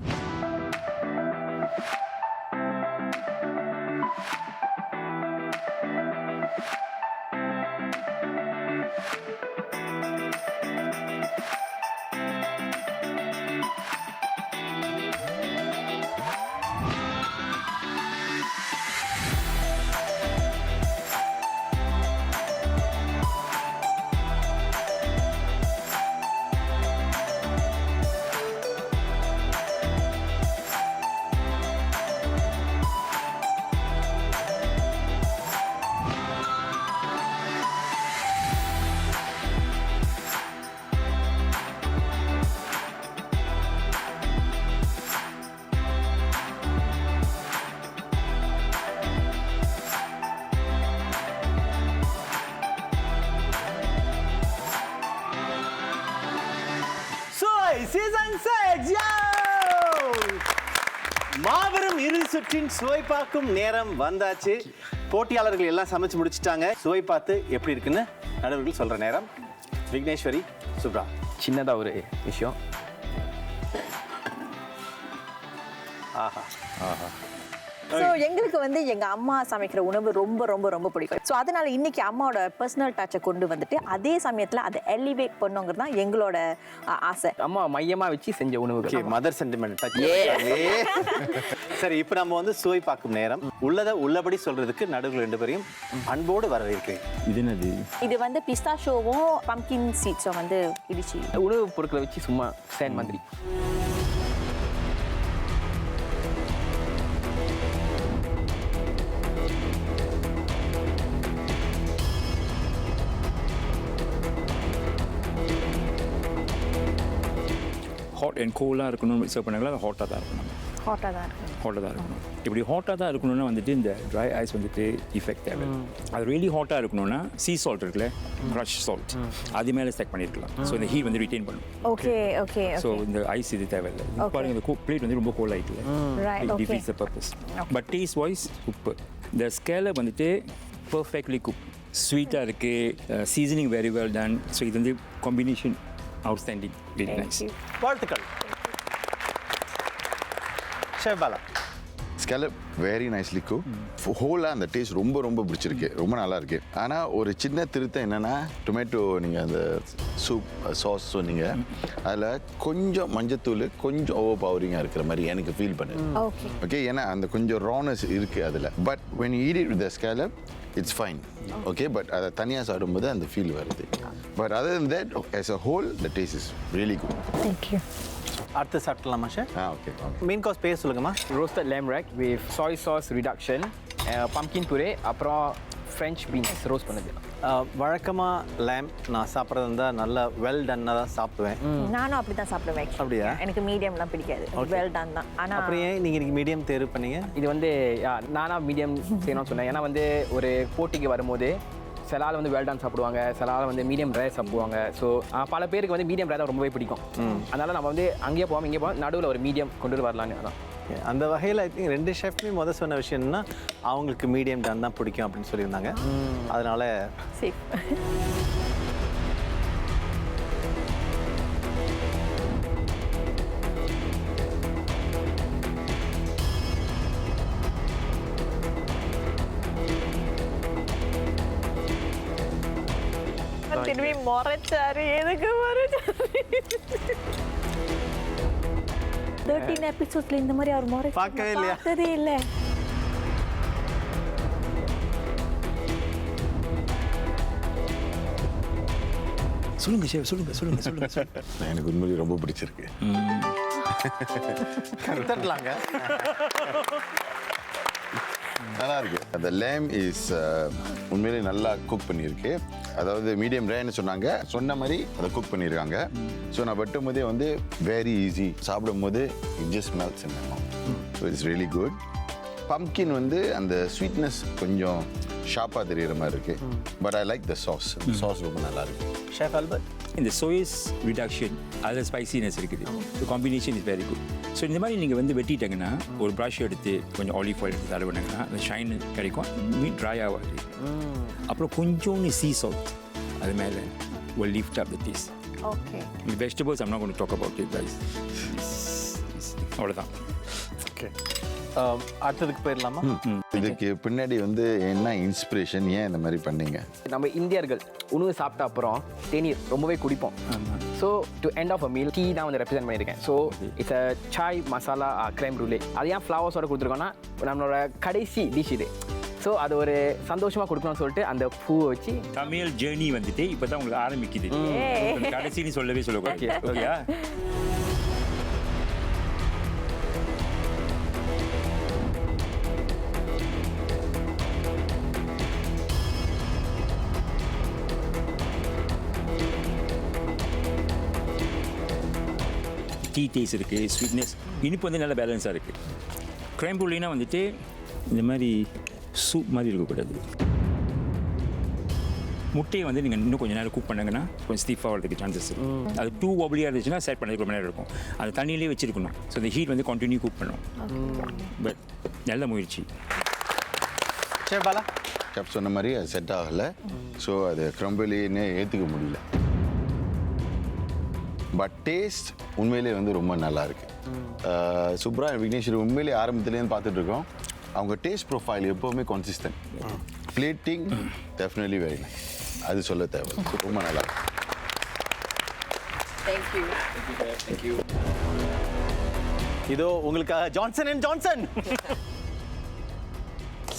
S1: சீசன் 6 மாபெரும் இறுதி சுற்றின் சுவை பார்க்கும் நேரம் வந்தாச்சு. போட்டியாளர்கள் எல்லாம் சமைச்சு முடிச்சிட்டாங்க. சுவை பார்த்து எப்படி இருக்குன்னு நடுவர்கள் சொல்ற நேரம். விக்னேஸ்வரி, சுப்ரா,
S4: சின்னதாக ஒரு விஷயம்.
S1: ஆஹா ஆஹா.
S7: ஸோ எங்களுக்கு வந்து எங்கள் அம்மா சமைக்கிற உணவு ரொம்ப ரொம்ப ரொம்ப பிடிக்கும். ஸோ அதனால இன்னைக்கு அம்மாவோட பர்சனல் டச்சை கொண்டு வந்துட்டு அதே சமயத்தில் அதை எலிவேட் பண்ணுங்கிறது தான் எங்களோட ஆசை.
S4: அம்மா மையமாக வச்சு செஞ்ச உணவுகள்.
S1: Mother sentiment touch. சரி, இப்போ நம்ம வந்து சுவை பார்க்கும் நேரம். உள்ளதை உள்ளபடி சொல்றதுக்கு நடுவில் 2 பேரையும் அன்போடு வரவேற்கிறேன்.
S6: இது என்னது?
S7: இது வந்து பிஸ்தாஷோவும் பம்கின் சீட்ஸும் வந்து இடிச்சு
S4: உணவு பொருட்களை வச்சு சும்மா சேன் மாதிரி.
S6: ஹாட் அண்ட் கூலாக இருக்கணும்னு சர்வ் பண்ணாங்களா? அது ஹாட்டாக தான் இருக்கணும்.
S7: ஹாட்டாக தான் இருக்கும்.
S6: ஹாட்டாக தான் இருக்கணும். இப்படி ஹாட்டாக தான் இருக்கணும்னா வந்துட்டு இந்த ட்ரை ஐஸ் வந்துட்டு இஃபெக்ட் தேவை. அது ரியலி ஹாட்டாக இருக்கணும்னா சீ சால்ட் இருக்குல்ல, க்ரஷ் சால்ட், அது மேலே ஸ்டெக் பண்ணியிருக்கலாம். ஸோ இந்த ஹீட் வந்து ரிட்டைன் பண்ணும்.
S7: Okay okay.
S6: ஸோ இந்த ஐஸ் இது தேவையில்லை. பாருங்க, இந்த பிளேட் வந்து ரொம்ப கோல்ட் ஆகிட்டுல. Defeats the purpose. But taste wise உப்பு. இந்த ஸ்கேலை வந்துட்டு பர்ஃபெக்ட்லி குக், ஸ்வீட்டாக இருக்குது, seasoning very well done. So இது வந்து காம்பினேஷன் அவுட்ஸ்டாண்டிங், வெரி நைஸ்.
S1: வாழ்த்துக்கள். Chef Bala.
S5: Scallop very nicely cook. ஹோலாக அந்த டேஸ்ட் ரொம்ப ரொம்ப பிடிச்சிருக்கு, ரொம்ப நல்லா இருக்கு. ஆனால் ஒரு சின்ன திருத்தம் என்னன்னா, டொமேட்டோ நீங்கள் அந்த சூப் சாஸ் சொன்னீங்க, அதில் கொஞ்சம் மஞ்சத்தூள் கொஞ்சம் ஓவர் பவரிங்காக இருக்கிற மாதிரி எனக்கு ஃபீல் பண்ணுது. ஓகே, ஏன்னா அந்த கொஞ்சம் ரானஸ் இருக்குது அதில். But when you eat it with the scallop, it's fine. Okay, but அதை தனியாக சாப்பிடும்போது அந்த ஃபீல் வருது. But other than that, as a whole, the taste is really good.
S7: Thank you.
S1: அடுத்து சாப்பிடலாமா ஷெஃப்?
S5: ஓகே.
S1: மெயின் கோர்ஸ் பேர் சொல்லுங்கம்மா.
S4: Roasted lamb rack with chai sauce reduction, pumpkin puree, அப்புறம் ஃப்ரெஞ்ச் பீன்ஸ் ரோஸ்ட் பண்ணது.
S1: வழக்கமாக லேம் நான் சாப்பிட்றது இருந்தால் நல்லா வெல் டன்னாக தான் சாப்பிடுவேன்.
S7: நானும் அப்படி தான் சாப்பிடுவேன்.
S1: அப்படியா?
S7: எனக்கு மீடியம்லாம் பிடிக்காது, வெல் டன் தான். ஆனால்
S1: அப்புறம் ஏன் நீங்கள் இன்னைக்கு மீடியம் தேர்வு பண்ணீங்க?
S4: இது வந்து நானா மீடியம் செய்யணும்னு சொன்னேன். ஏன்னா வந்து ஒரு போட்டிக்கு வரும்போது சில ஆள் வந்து வெல்டான் சாப்பிடுவாங்க, சில ஆள் வந்து மீடியம் ரேர் சாப்பிடுவாங்க. ஸோ பல பேருக்கு வந்து மீடியம் ரேர் தான் ரொம்பவே பிடிக்கும். அதனால் நம்ம வந்து அங்கேயே போகாமல் இங்கே போகாமல் நடுவில் ஒரு மீடியம் கொண்டு வரலான்னு. அதான்
S1: அந்த வகையில் ஐ திங்க் 2 ஷெஃப்மே முதல் சொன்ன விஷயம் என்னன்னா, அவங்களுக்கு மீடியம் டன் தான் பிடிக்கும் அப்படின்னு சொல்லியிருந்தாங்க. அதனால
S7: சேஃப். திரும்பி முறைச்சாரு. எதுக்கு முறைச்சாரு? 13 எபிசோட்ஸ்ல இந்த மாதிரி அவர் முறை
S1: பார்க்கவே இல்லையா?
S7: பார்த்ததே இல்லை.
S6: சொல்லுங்க ஷேஃப், சொல்லுங்க.
S5: எனக்கு உண்மையிலேயே ரொம்ப பிடிச்சிருக்கு.
S1: கருத்தட்டலாங்க.
S5: நல்லா இருக்கு. அந்த லேம் இஸ் உண்மையிலேயே நல்லா குக் பண்ணியிருக்கு. அதாவது மீடியம் ரேன்னு சொன்ன மாதிரி அதை குக் பண்ணியிருக்காங்க. ஸோ நான் வெட்டும் போதே வந்து வெரி ஈஸி, சாப்பிடும் போது it just melts in my mouth. So it's really good. Pumpkin வந்து அந்த ஸ்வீட்னஸ் கொஞ்சம் ஷார்ப்பாக தெரிகிற மாதிரி இருக்கு. But I like the sauce. Sauce ரொம்ப நல்லா இருக்கு.
S1: ஷெஃப் ஆல்பர்ட்,
S6: இந்த சோயஸ் ரிடக்ஷன் அதில் ஸ்பைசினஸ் இருக்குது. So combination is very good. So இந்த மாதிரி நீங்கள் வந்து வெட்டிட்டாங்கன்னா ஒரு ப்ரஷ் எடுத்து கொஞ்சம் ஆலிவ் ஆயில் எடுத்து தடவினாங்கன்னா அந்த ஷைன் கிடைக்கும். மீட் ட்ரை ஆகாது. அப்புறம் கொஞ்சோண்டு சீ சால்ட் அது மேலே will lift up the taste.
S7: Okay.
S6: The vegetables I'm not going to talk about it, guys. அவ்வளோதான்.
S1: ஓகே, அடுத்ததுக்கு போயிடலாமா?
S5: இதுக்கு பின்னாடி வந்து என்ன இன்ஸ்பிரேஷன், ஏன் இந்த மாதிரி பண்ணீங்க?
S4: நம்ம இந்தியர்கள் உணவு சாப்பிட்ட அப்புறம் தேநீர் ரொம்பவே குடிப்போம். So to end of a meal tea தான் வந்து ரெப்ரசென்ட் பண்ணியிருக்கேன். So it's a chai masala crème brulee. அது ஏன் ஃப்ளவர்ஸோட கொடுத்துருக்கோன்னா நம்மளோட கடைசி டிஷ் இது. ஸோ அது ஒரு சந்தோஷமாக கொடுக்கணும்னு சொல்லிட்டு அந்த பூவை வச்சு
S6: தமிழ் ஜேர்னி வந்துட்டு இப்போ தான் உங்களுக்கு ஆரம்பிக்குது. கடைசின்னு சொல்லவே சொல்லக்கூடாது. ஓகேயா? டீ டேஸ்ட் இருக்குது, ஸ்வீட்னஸ், இனிப்பு வந்து நல்ல பேலன்ஸாக இருக்குது. crème brulee வந்துட்டு இந்த மாதிரி சூப் மாதிரி இருக்கக்கூடாது. முட்டையை வந்து நீங்கள் இன்னும் கொஞ்சம் நேரம் குக் பண்ணாங்கன்னா கொஞ்சம் ஸ்டீஃபாக வரதுக்கு சான்சஸ் இருக்குது. அது டூ ஒப்லியாக இருந்துச்சுன்னா செட் பண்ணதுக்கு ரொம்ப நேரம் இருக்கும். அது தண்ணியிலே வச்சுருக்கணும். ஸோ இந்த ஹீட் வந்து கண்டினியூ குக் பண்ணும். பட் நல்ல முயற்சி.
S1: ஷெஃப் பாலா,
S5: ஷெஃப் சொன்ன மாதிரி அது செட் ஆகலை. ஸோ அது க்ரம்பிளின்னு ஏற்றுக்க முடியல. பட் டேஸ்ட் உண்மையிலே வந்து ரொம்ப நல்லா இருக்கு. சுப்ரா விக்னேஸ்வர் உண்மையிலே ஆரம்பத்துலேருந்து பார்த்துட்டு இருக்கோம். அவங்க டேஸ்ட் ப்ரொஃபைல் எப்போவுமே consistent. Plating definitely very nice. அது சொல்ல தேவை. ரொம்ப நல்லா இருக்கு.
S7: தேங்க்யூ.
S1: இதோ உங்களுக்காக ஜான்சன் அண்ட் ஜான்சன்.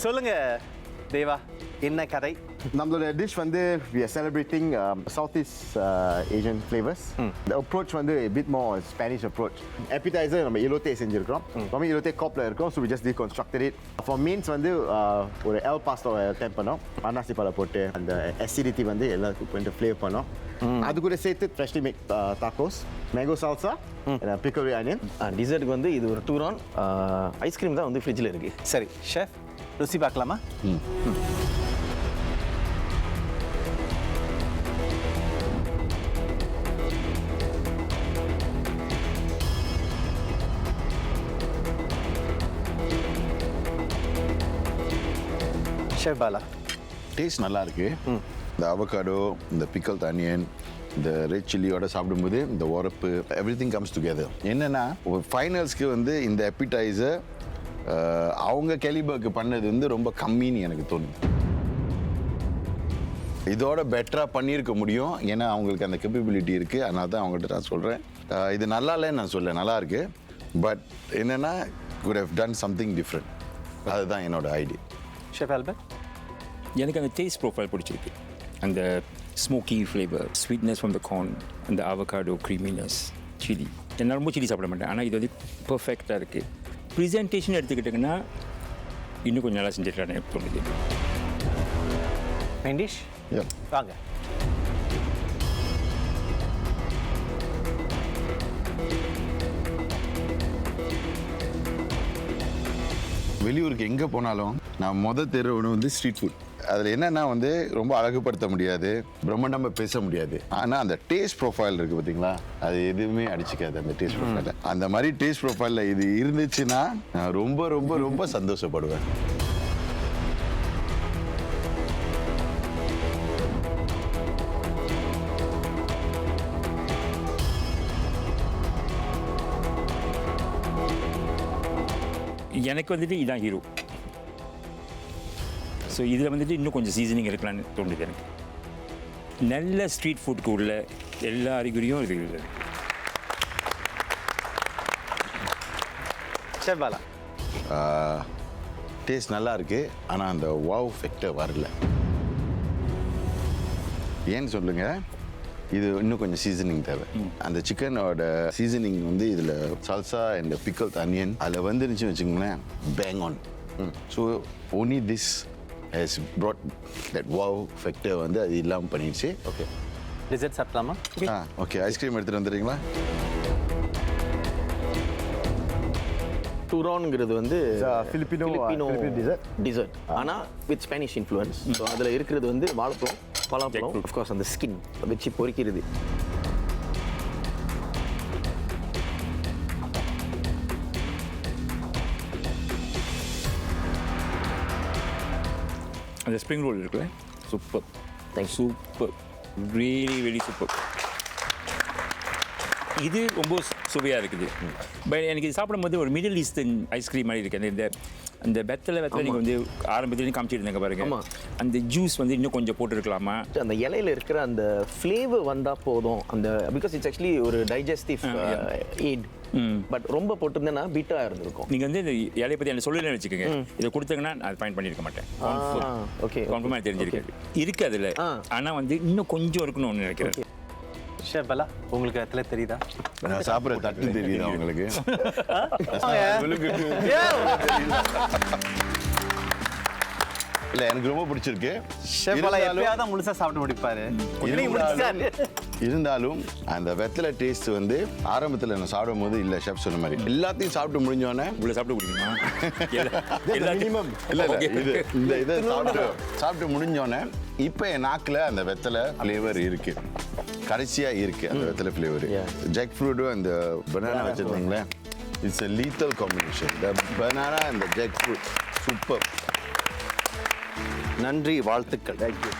S1: சொல்லுங்க தேவா, என்ன கதை?
S9: நம்மளோட டிஷ் வந்து we are celebrating Southeast Asian flavors. The approach வந்து a bit more Spanish approach. Appetizer நம்ம elote செஞ்சிருக்கோம். நம்ம elote copla இருக்கும். So we just deconstructed it. For mains வந்து ஒரு el pasto attempt பண்ணோம். அன்னாசி பழம் போட்டு அந்த acidity வந்து எல்லாத்துக்கும் கொஞ்சம் flavor பண்ணோம். அது கூட சேர்த்து freshly made tacos, mango salsa and pickled onion.
S8: டிசர்ட்டுக்கு வந்து இது ஒரு டூரான் ஐஸ்கிரீம் தான் வந்து ஃப்ரிட்ஜில் இருக்குது.
S1: சரி ஷெஃப், ருசி பார்க்கலாமா? ஷெஃப் பாலா,
S5: டேஸ்ட் நல்லா இருக்கு. இந்த அவகாடோ, இந்த பிக்கல் ஆனியன், இந்த ரெட் சில்லியோட சாப்பிடும்போது இந்த உரப்பு எவ்ரிதிங் கம்ஸ் டுகெதர். என்னன்னா ஒரு ஃபைனல்ஸ்க்கு வந்து இந்த appetizer அவங்க கேலிபர்க்கு பண்ணது வந்து ரொம்ப கம்மின்னு எனக்கு தோணுது. இதோட பெட்டராக பண்ணியிருக்க முடியும். ஏன்னா அவங்களுக்கு அந்த கேப்பபிலிட்டி இருக்குது. அதனால தான் அவங்கள்ட்ட நான் சொல்கிறேன். இது நல்லா இல்லைன்னு நான் சொல்ல, நல்லா இருக்கு. பட் என்னென்னா could have done something different. அதுதான் என்னோட ஐடியா.
S1: ஷெஃப் ஆல்பர்ட்,
S6: எனக்கு அந்த டேஸ்ட் ப்ரொஃபைல் பிடிச்சிருக்கு. அந்த smoky flavour, sweetness from the corn, அந்த அவகாடோ க்ரீமினஸ், சில்லி. நான் ரொம்ப சில்லி சாப்பிட மாட்டேன். ஆனால் இது வந்து பர்ஃபெக்டாக இருக்குது. ப்ரெசன்டேஷன் எடுத்துக்கிட்டிங்கன்னா இன்னும் கொஞ்சம் நல்லா செஞ்சுருக்கானே தோணுது.
S1: மெண்டிஷ் வாங்க.
S5: வெளியூருக்கு எங்கே போனாலும் நான் தேர்வு உணவு வந்து ஸ்ட்ரீட் ஃபுட். அதில் என்னென்னா வந்து ரொம்ப அழகுபடுத்த முடியாது, பிரம்மாண்டமாக பேச முடியாது. ஆனால் அந்த டேஸ்ட் ப்ரொஃபைல் இருக்குது பார்த்தீங்களா, அது எதுவுமே அடிச்சிக்காது அந்த டேஸ்ட் ப்ரொஃபைலில். அந்த மாதிரி டேஸ்ட் ப்ரொஃபைலில் இது இருந்துச்சுன்னா நான் ரொம்ப ரொம்ப ரொம்ப சந்தோஷப்படுவேன்.
S6: எனக்கு வந்துட்டு இதுதான் ஹீரோ. ஸோ இதில் வந்துட்டு இன்னும் கொஞ்சம் சீசனிங் இருக்கலான்னு தோணுது எனக்கு. நல்ல ஸ்ட்ரீட் ஃபுட்க்கு உள்ள எல்லா அறிகுறியும் இது இல்லை.
S1: ஷெஃப் பாலா.
S5: டேஸ்ட் நல்லா இருக்கு ஆனால் அந்த வாவ் ஃபேக்டர் வரல. ஏன்னு சொல்லுங்க, இது இன்னும் கொஞ்சம் சீசனிங் தேவை. அந்த சிக்கனோட சீசனிங் வந்து இதில் சல்சா அண்ட் பிக்கல் அனியன் அதில் வந்துருந்துச்சுன்னு வச்சுக்கோங்களேன், bang on. So only this has brought that wow factor வந்து அது இல்லாமல் பண்ணிடுச்சு.
S1: ஓகே, டிசர்ட் சாப்பிடலாமா?
S5: ஓகே, ஐஸ்கிரீம் எடுத்துகிட்டு வந்துடுறீங்களா?
S8: டூரான்ங்கிறது வந்து
S9: Filipino
S8: டிசர்ட் ஆனால் வித் ஸ்பானிஷ் இன்ஃப்ளூயன்ஸ். ஸோ அதில் இருக்கிறது வந்து வாழைப்பழம், பலாப்பழம், அஃப்கோர்ஸ் அந்த ஸ்கின் வச்சு பொரிக்கிறது.
S6: அந்த ஸ்ப்ரிங் ரோல் இருக்குல்ல, super. Super, really very super. இது ரொம்ப சுவையாக இருக்குது. பட் எனக்கு இது சாப்பிடும்போது ஒரு மிடில் ஈஸ்டர்ன் ஐஸ்கிரீம் மாதிரி இருக்குது. இந்த அந்த வெத்தலை நீங்கள் வந்து ஆரம்பத்துலேருந்து காமிச்சிருந்தாங்க பாருங்க. அந்த ஜூஸ் வந்து இன்னும் கொஞ்சம் போட்டுருக்கலாமா?
S8: அந்த இலையில இருக்கிற அந்த ஃப்ளேவர் வந்தால் போதும். அந்த பிகாஸ் இட்ஸ் ஆக்சுவலி ஒரு டைஜஸ்டிவ் எய்ட். பட் ரொம்ப போட்டிருந்தேன்னா பீட்டாக இருந்திருக்கும்.
S6: நீங்கள் வந்து இந்த இலையை பற்றி என்ன சொல்லலன்னு வச்சுக்கோங்க, இதை கொடுத்தாங்கன்னா அது ஃபைன் பண்ணியிருக்க மாட்டேன்.
S8: ஓகே,
S6: கன்ஃபார்மாக தெரிஞ்சிருக்காது. இருக்கு அதில், ஆனால் வந்து இன்னும் கொஞ்சம் இருக்கணும்னு நினைக்கிறேன்.
S1: ஷெஃப் பாலா, உங்களுக்கு அதில் தெரியுதா?
S5: நான் சாப்பிட்ற தட்டு தெரியுதா உங்களுக்கு? இல்லை, எனக்கு ரொம்ப பிடிச்சிருக்கு.
S1: ஷெஃப் பாலா எப்பயாவது முழுசாக சாப்பிட்டு முடிப்பாரு.
S5: இருந்தாலும் அந்த வெத்தலை டேஸ்ட் வந்து ஆரம்பத்தில் நான் சாப்பிடும் போது இல்லை, ஷெஃப் சொன்ன மாதிரி எல்லாத்தையும் சாப்பிட்டு முடிஞ்சோடனே
S6: இவ்வளோ சாப்பிட முடியுமா?
S5: இல்லை இந்த இதை சாப்பிட்டு முடிஞ்சோடனே இப்போ என் நாக்கில் அந்த வெத்தலை ஃப்ளேவர் இருக்கு, கடைசியாக இருக்கு அந்த வெத்தலை ஃப்ளேவர். ஜாக் ஃப்ரூட்டும் அந்த பனானா வச்சுருந்தீங்களே, it's a lethal combination. The banana and the jackfruit, super.
S1: நன்றி, வாழ்த்துக்கள்.
S5: தேங்க்யூ.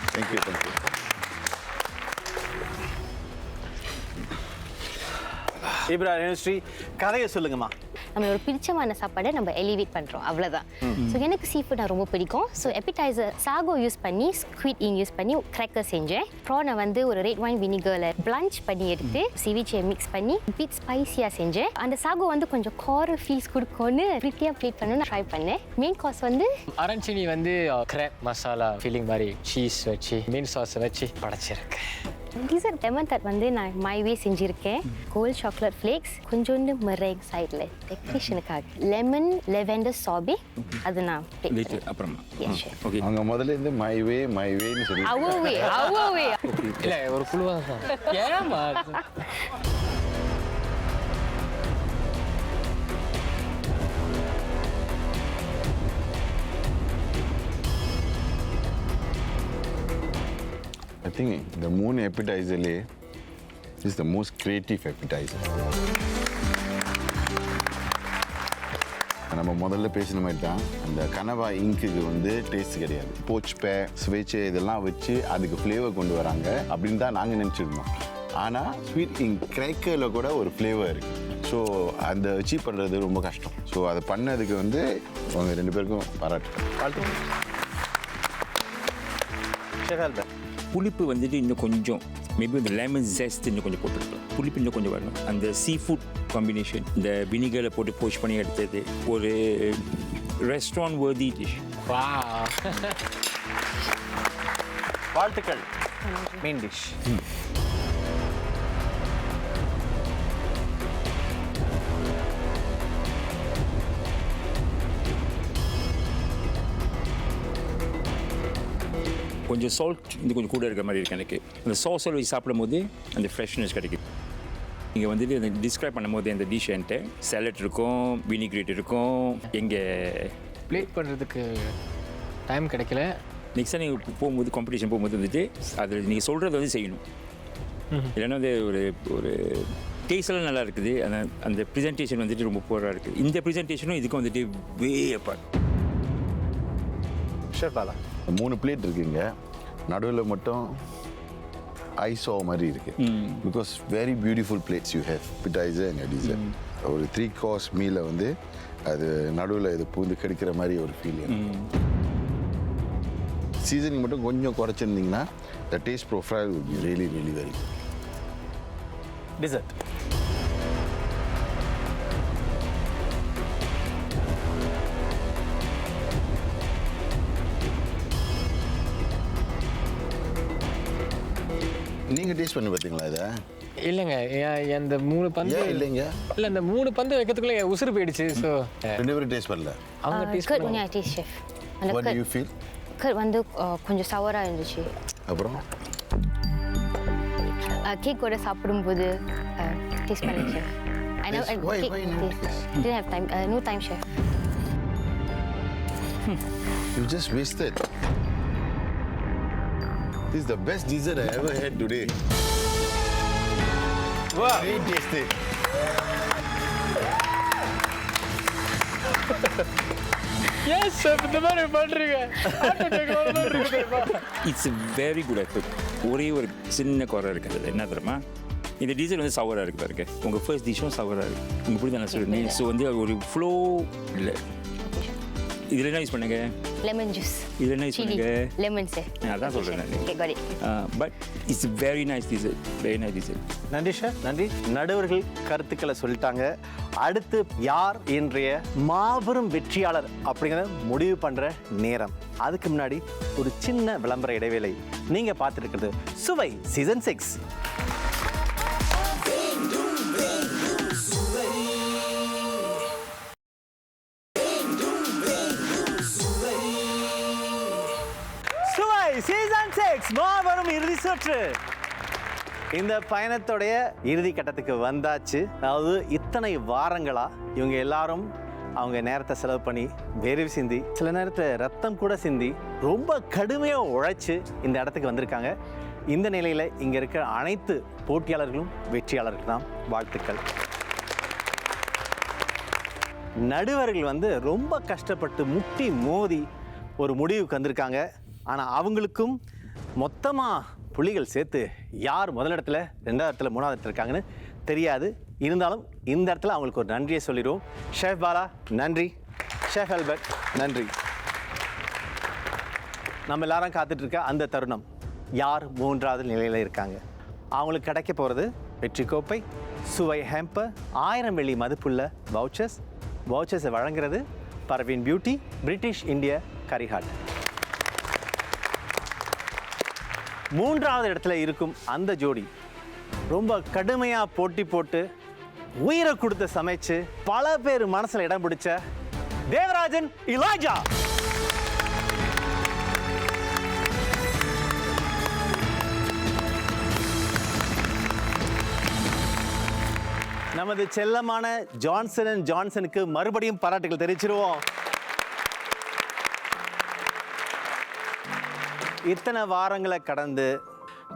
S1: இப்ராஹிம் யூனிவர்சிட்டி, கதையை சொல்லுங்கம்மா.
S3: நம்மளோட பிடிச்சமான சாப்பாடை நம்ம எலிவேட் பண்ணுறோம், அவ்வளோதான். ஸோ எனக்கு சீ ஃபுட் ரொம்ப பிடிக்கும். ஸோ எப்பிடைசர் சாகோ யூஸ் பண்ணி, ஸ்குவிட் இன் யூஸ் பண்ணி கிராக்கர் செஞ்சேன். ப்ரானை வந்து ஒரு ரெட் வைன் வினிகரில் பிளஞ்ச் பண்ணி எடுத்து சிவிச்சியை மிக்ஸ் பண்ணி பிட் ஸ்பைசியாக செஞ்சேன். அந்த சாகோ வந்து கொஞ்சம் கார ஃபீஸ் கொடுக்கும்னு ப்ரிட்டியாக ப்ளேட் பண்ணணும்னு ட்ரை பண்ணேன். மெயின் கார்ஸ் வந்து
S2: அரஞ்சினி வந்து கிராப் மசாலா ஃபீலிங் மாதிரி சீஸ் வச்சு மீன் சாஸ் வச்சு படைச்சிருக்கேன்.
S3: டிசர்ட் லெமன் தட் வந்து நான் மைவே செஞ்சுருக்கேன். கோல்ட் சாக்லேட் ஃப்ளேக்ஸ், கொஞ்சோண்டு மெரேங் சைடில் டெக்கரேஷனுக்காக லெமன் லெவெண்டர் சாபி, அது நான்
S6: அப்புறமா
S5: ஓகே. அவங்க முதல்ல இருந்து மைவேன்னு சொல்லி
S3: அவ்வே
S2: இல்லை, ஒரு குழுவாக ஏமா
S5: I think the moon appetizer is the most creative appetizer. நம்ம முதல்ல பேசின மாதிரி தான், அந்த கனவா இங்க்குக்கு வந்து டேஸ்ட் கிடையாது. போச்பே ஸ்வேச்சே இதெல்லாம் வச்சு அதுக்கு ஃப்ளேவர் கொண்டு வராங்க அப்படின்னு தான் நாங்கள் நினச்சிருந்தோம். ஆனால் ஸ்வீட் இங்க் கிரேக்கரில் கூட ஒரு ஃப்ளேவர் இருக்குது. ஸோ அந்த அச்சீவ் பண்ணுறது ரொம்ப கஷ்டம். ஸோ அதை பண்ணதுக்கு வந்து அவங்க 2 பேருக்கும் பாராட்டு.
S6: புளிப்பு வந்துட்டு இன்னும் கொஞ்சம், மேபி இந்த லெமன் ஜெஸ்ட் இன்னும் கொஞ்சம் போட்டுருக்கலாம். புளிப்பு இன்னும் கொஞ்சம் வரணும். அந்த சீ ஃபுட் காம்பினேஷன், இந்த வினிகரில் போட்டு போஸ்ட் பண்ணி எடுத்தது ஒரு ரெஸ்டாரண்ட் வர்தி டிஷ்.
S1: வாழ்த்துக்கள். மெயின் டிஷ்
S6: கொஞ்சம் சால்ட் இது கொஞ்சம் கூட இருக்கிற மாதிரி இருக்குது எனக்கு. அந்த சாஸில் வச்சு சாப்பிடும் போது அந்த ஃப்ரெஷ்னஸ் கிடைக்கும். நீங்கள் வந்துட்டு அந்த டிஸ்கிரைப் பண்ணும்போது அந்த டிஷ் என்கிட்ட சாலட் இருக்கும், வினிகிரேட் இருக்கும். எங்கே
S2: ப்ளேட் பண்ணுறதுக்கு டைம் கிடைக்கல.
S6: நெக்ஸ்ட் நீங்கள் போகும்போது காம்படிஷன் போகும்போது வந்துட்டு அதில் நீங்கள் சொல்கிறத வந்து செய்யணும். இல்லைன்னா வந்து ஒரு டேஸ்டெல்லாம் நல்லா இருக்குது. அந்த ப்ரெசன்டேஷன் வந்துட்டு ரொம்ப புவராக இருக்குது. இந்த ப்ரெசன்டேஷனும் இதுக்கும் வந்துட்டு way apart.
S1: Chef Bala,
S5: 3 plate இருக்குங்க, நடுவில் மட்டும் ஐஸோ மாதிரி இருக்கு. Because very beautiful plates you have appetizer and dessert. ஒரு 3 course மீலை வந்து அது நடுவில் இது பூந்து கிடைக்கிற மாதிரி ஒரு ஃபீல். சீசனிங் மட்டும் கொஞ்சம் குறைச்சிருந்தீங்கன்னா the taste profile would be really very good.
S1: Dessert
S5: நீங்கள் டேஸ்ட் பண்ணி பார்த்தீங்களா இதை?
S2: இல்லைங்க அந்த 3 பந்து
S5: ஏன் இல்லைங்க?
S2: இல்லை அந்த 3 பந்து வைக்கிறதுக்குள்ள உசுறு போயிடுச்சு. ஸோ
S5: 2 பேரும் டேஸ்ட் பண்ணல.
S2: அவங்க டேஸ்ட்
S3: கர்ட் ஒன்று டேஸ்ட் ஷெஃப். அந்த
S5: What do you feel?
S3: Curd வந்து கொஞ்சம் சவராக இருந்துச்சு.
S5: அப்புறம்
S3: கேக்கோட சாப்பிடும்போது டேஸ்ட் பண்ணேன் chef. I know
S5: Why no
S3: taste. Didn't have time. No time, chef.
S5: you just wasted. This is the best dessert I ever had today. Wow. Very tasty.
S2: Yes chef, இந்த மாதிரி பண்றீங்க.
S6: It's very good effect. ஒரே ஒரு சின்ன குறை இருக்குது. என்ன தெரியுமா, இந்த டீசல் வந்து சவராக இருக்குது பாருங்க. உங்கள் ஃபர்ஸ்ட் டிஷ்ஷும் சவராக இருக்குது. நீங்கள் இப்படி தானே சொல்லுங்கள். ஸோ வந்து ஒரு ஃப்ளோ இல்லை. இதில் என்ன யூஸ் பண்ணுங்க?
S3: Lemon juice.
S6: இதில் என்ன யூஸ் பண்ணுங்க?
S3: Lemon sir.
S6: அதான் சொல்கிறேன் நான்.
S3: Okay, got it.
S6: But it's very nice diesel. Very nice diesel.
S1: நன்றி ஷெஃப், நன்றி. நடுவர்கள் கருத்துக்களை சொல்லிட்டாங்க. அடுத்து யார் இன்றைய மாபெரும் வெற்றியாளர் அப்படிங்கிறத முடிவு பண்ணுற நேரம். அதுக்கு முன்னாடி ஒரு சின்ன விளம்பர இடைவேளை. நீங்கள் பார்த்துருக்கிறது சுவை சீசன் 6. சுவை சீசன் 6 மாபெரும் இறுதி சுற்று. இந்த பயணத்துடைய இறுதி கட்டத்துக்கு வந்தாச்சு. அதாவது இத்தனை வாரங்களா இவங்க எல்லாரும் அவங்க நேரத்தை செலவு பண்ணி வேர்வை சிந்தி, சில நேரத்தில் ரத்தம் கூட சிந்தி ரொம்ப கடுமையாக உழைச்சி இந்த இடத்துக்கு வந்திருக்காங்க. இந்த நிலையில் இங்கே இருக்கிற அனைத்து போட்டியாளர்களும் வெற்றியாளர்கள் தான். வாழ்த்துக்கள். நடுவர்கள் வந்து ரொம்ப கஷ்டப்பட்டு முட்டி மோதி ஒரு முடிவுக்கு வந்திருக்காங்க. ஆனால் அவங்களுக்கும் மொத்தமாக புள்ளிகள் சேர்த்து யார் முதலிடத்துல, 2வது இடத்துல, 3வது இடத்துல இருக்காங்கன்னு தெரியாது. இருந்தாலும் இந்த இடத்துல அவங்களுக்கு ஒரு நன்றியை சொல்லிடுவோம். ஷெஃப் பாலா நன்றி, ஷெஃப் ஆல்பர்ட் நன்றி. நம்ம எல்லாரும் காத்துட்டு இருக்க அந்த தருணம், யார் 3வது நிலையில் இருக்காங்க. அவங்களுக்கு கிடைக்க போகிறது வெற்றி கோப்பை, சுவை ஹேம்பர், 1000 வெள்ளி மதிப்புள்ள வவுச்சர்ஸ். வவுச்சர்ஸை வழங்குறது Parveen beauty, British India curry hot. 3வது இடத்துல இருக்கும் அந்த ஜோடி ரொம்ப கடுமையாக போட்டி போட்டு உயிரை கொடுத்து சமைச்சு பல பேர் மனசில் இடம் பிடிச்ச தேவராஜன் இலாஜா. நமது செல்லமான ஜான்சன் அண்ட் ஜான்சனுக்கு மறுபடியும் பாராட்டுகள் தெரிவிச்சிருவோம். இத்தனை வாரங்களை கடந்து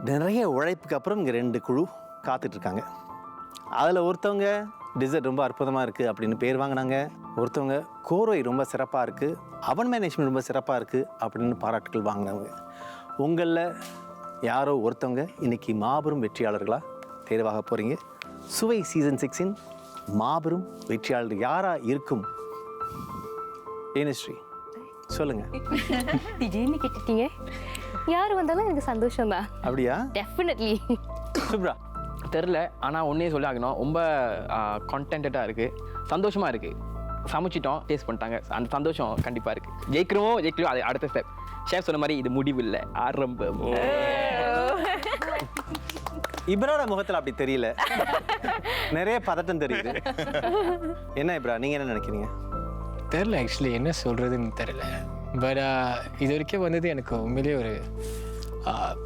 S1: நிறைய உழைப்புக்கு அப்புறம் இங்கே 2 குழு காத்துட்ருக்காங்க. அதில் ஒருத்தவங்க டிசர்ட் ரொம்ப அற்புதமாக இருக்குது அப்படின்னு பேர் வாங்கினாங்க. ஒருத்தவங்க கோர்வை ரொம்ப சிறப்பாக இருக்குது, அவன் மேனேஜ்மெண்ட் ரொம்ப சிறப்பாக இருக்குது அப்படின்னு பாராட்டுகள் வாங்கினவங்க. உங்களில் யாரோ ஒருத்தவங்க இன்றைக்கி மாபெரும் வெற்றியாளர்களாக தேர்வாக போகிறீங்க. சுவை சீசன் 6 மாபெரும் வெற்றியாளர் யாராக இருக்கும்? ஏனஸ்ரீ சொல்லுங்க.
S3: திடீர்னு கேட்டுட்டீங்க. யார் வந்தாலும் எனக்கு சந்தோஷம் தான்.
S1: அப்படியா?
S3: டெஃபினெட்லி.
S1: சுப்ரா
S4: தெரில, ஆனால் ஒன்றே சொல்லி ஆகணும், ரொம்ப கான்டென்ட்டாக இருக்குது, சந்தோஷமாக இருக்குது. சமைச்சிட்டோம், டேஸ்ட் பண்ணிட்டாங்க, அந்த சந்தோஷம் கண்டிப்பாக இருக்குது. ஜெயிக்கிறோம் அது அடுத்த ஸ்டெப். ஷேஃப் சொன்ன மாதிரி இது முடிவில்லை, ஆரம்பம்.
S1: இப்ராவோட முகத்தில் அப்படி தெரியல, நிறைய பதட்டம் தெரியுது. என்ன இப்ரா, நீங்கள் என்ன நினைக்கிறீங்க?
S2: தெரில, ஆக்சுவலி என்ன சொல்கிறதுன்னு தெரில. பட் இது வரைக்கும் வந்தது எனக்கு உண்மையிலேயே ஒரு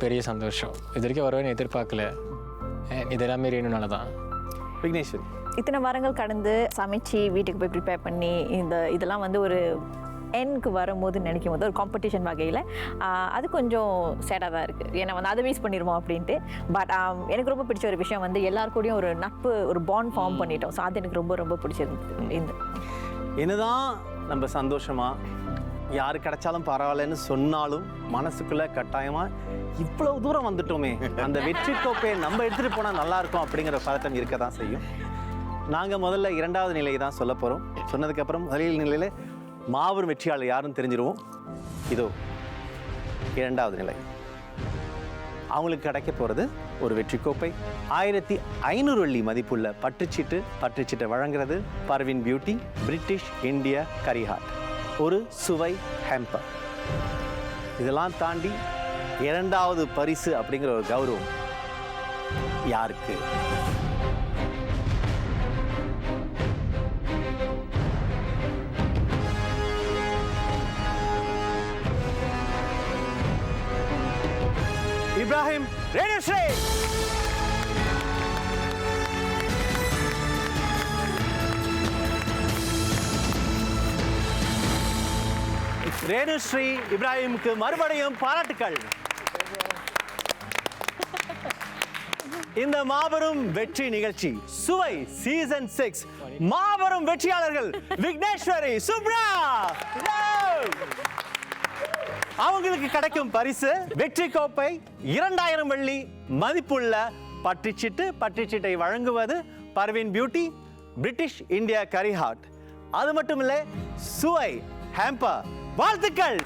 S2: பெரிய சந்தோஷம். இது வரைக்கும் வருவேன்னு எதிர்பார்க்கல. இது எல்லாமே வேணும்னால தான்.
S1: விக்னேஸ்வரி,
S7: இத்தனை வாரங்கள் கடந்து சமைச்சு வீட்டுக்கு போய் ப்ரிப்பேர் பண்ணி இதெல்லாம் வந்து ஒரு எண்ணுக்கு வரும்போது நினைக்கும் போது ஒரு காம்படிஷன் வகையில் அது கொஞ்சம் சேடாக தான் இருக்குது. ஏன்னா வந்து அதை வேஸ்ட் பண்ணிடுவோம் அப்படின்ட்டு. பட் எனக்கு ரொம்ப பிடிச்ச ஒரு விஷயம் வந்து எல்லாருக்கூடையும் ஒரு நட்பு, ஒரு பாண்ட் ஃபார்ம் பண்ணிட்டோம். ஸோ அது எனக்கு ரொம்ப ரொம்ப பிடிச்சிருந்தது.
S1: என்னதான் நம்ம சந்தோஷமாக யாரு கிடைச்சாலும் பரவாயில்லன்னு சொன்னாலும் மனசுக்குள்ள கட்டாயமாக இவ்வளவு தூரம் வந்துட்டோமே, அந்த வெற்றி கோப்பையை நம்ம எடுத்துகிட்டு போனால் நல்லாயிருக்கும் அப்படிங்கிற பதட்டம் இருக்க தான் செய்யும். நாங்கள் முதல்ல 2வது நிலையை தான் சொல்ல போகிறோம். சொன்னதுக்கப்புறம் முதல் நிலையில் மாபெரும் வெற்றியாளர் யாருன்னு தெரிஞ்சிருவோம். இதோ 2வது நிலை. அவங்களுக்கு கிடைக்க போகிறது ஒரு வெற்றி கோப்பை, 1500 வெள்ளி மதிப்புள்ள பட்டுச்சீட்டை வழங்குறது Parveen beauty, British India curry hot, ஒரு சுவை ஹேம்பர். இதெல்லாம் தாண்டி 2வது பரிசு அப்படிங்கிற ஒரு கௌரவம் யாருக்கு? இப்ராஹிம் ரேணுஸ்ரீ. ரேணுஸ்ரீ இப்ராஹிமுக்கு மறுபடியும் பாராட்டுக்கள். இந்த மாபெரும் வெற்றி நிகழ்ச்சி சுவை சீசன் 6 மாபெரும் வெற்றியாளர்கள் விக்னேஸ்வரி, சுப்ரா. அவங்களுக்கு கிடைக்கும் பரிசு வெற்றி கோப்பை, 2000 வெள்ளி மதிப்புள்ள பட்டுச்சீட்டு. பட்டுச்சீட்டை வழங்குவது Parveen beauty, British India curry hot. அது மட்டும் இல்லை, சுவை ஹேம்பர். வாழ்த்துக்கள்.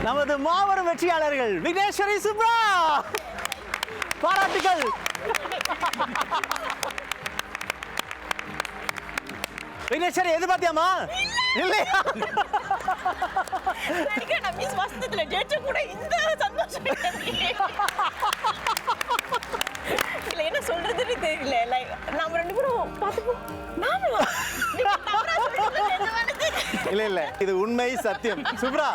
S1: நமது மாபெரும் வெற்றியாளர்கள் விக்னேஸ்வரி, சுப்ரா. பாராட்டுகள். விக்னேஸ்வரி எதிர்பார்த்தியாமா? இல்லையா?
S7: மிஸ் வசந்தத்துல ஜெயிச்ச கூட இந்த சந்தோஷம் இல்ல, என்ன சொல்றதுன்னு தெரியல. லைக் நாம ரெண்டு பேரும் பார்த்துப்போம். நாமளா?
S1: இல்ல இல்ல, இது உண்மை சத்தியம். சுப்ரா,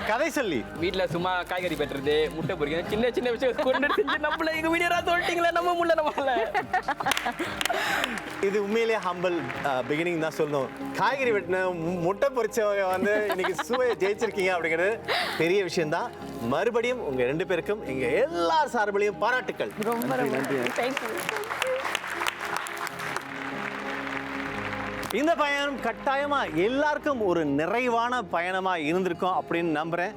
S1: கதை சொல்லி.
S4: வீட்ல சும்மா காய்கறி வெட்டுறது, முட்டை பொரிக்கிறது, சின்ன சின்ன விஷயம் கொண்டு செஞ்சு நம்மள எங்க வீடியோ சொல்லிட்டீங்களே, நம்ம முள்ள நம்மள.
S1: இது உண்மையிலேயே ஹம்பிள் பிகினிங் தான் சொல்லணும். காய்கறி வெட்டின முட்டை பொரிச்சவங்க வந்து இன்னைக்கு சுவையை ஜெயிச்சிருக்கீங்க அப்படிங்கிறது பெரிய விஷயம் தான். மறுபடியும் உங்க 2 பேருக்கும் எங்க எல்லார் சார்பிலையும் பாராட்டுக்கள்.
S7: ரொம்ப நன்றி. தேங்க்யூ.
S1: இந்த பயணம் கட்டாயமா எல்லாருக்கும் ஒரு நிறைவான பயணமா இருந்திருக்கும் அப்படின்னு நம்புறேன்.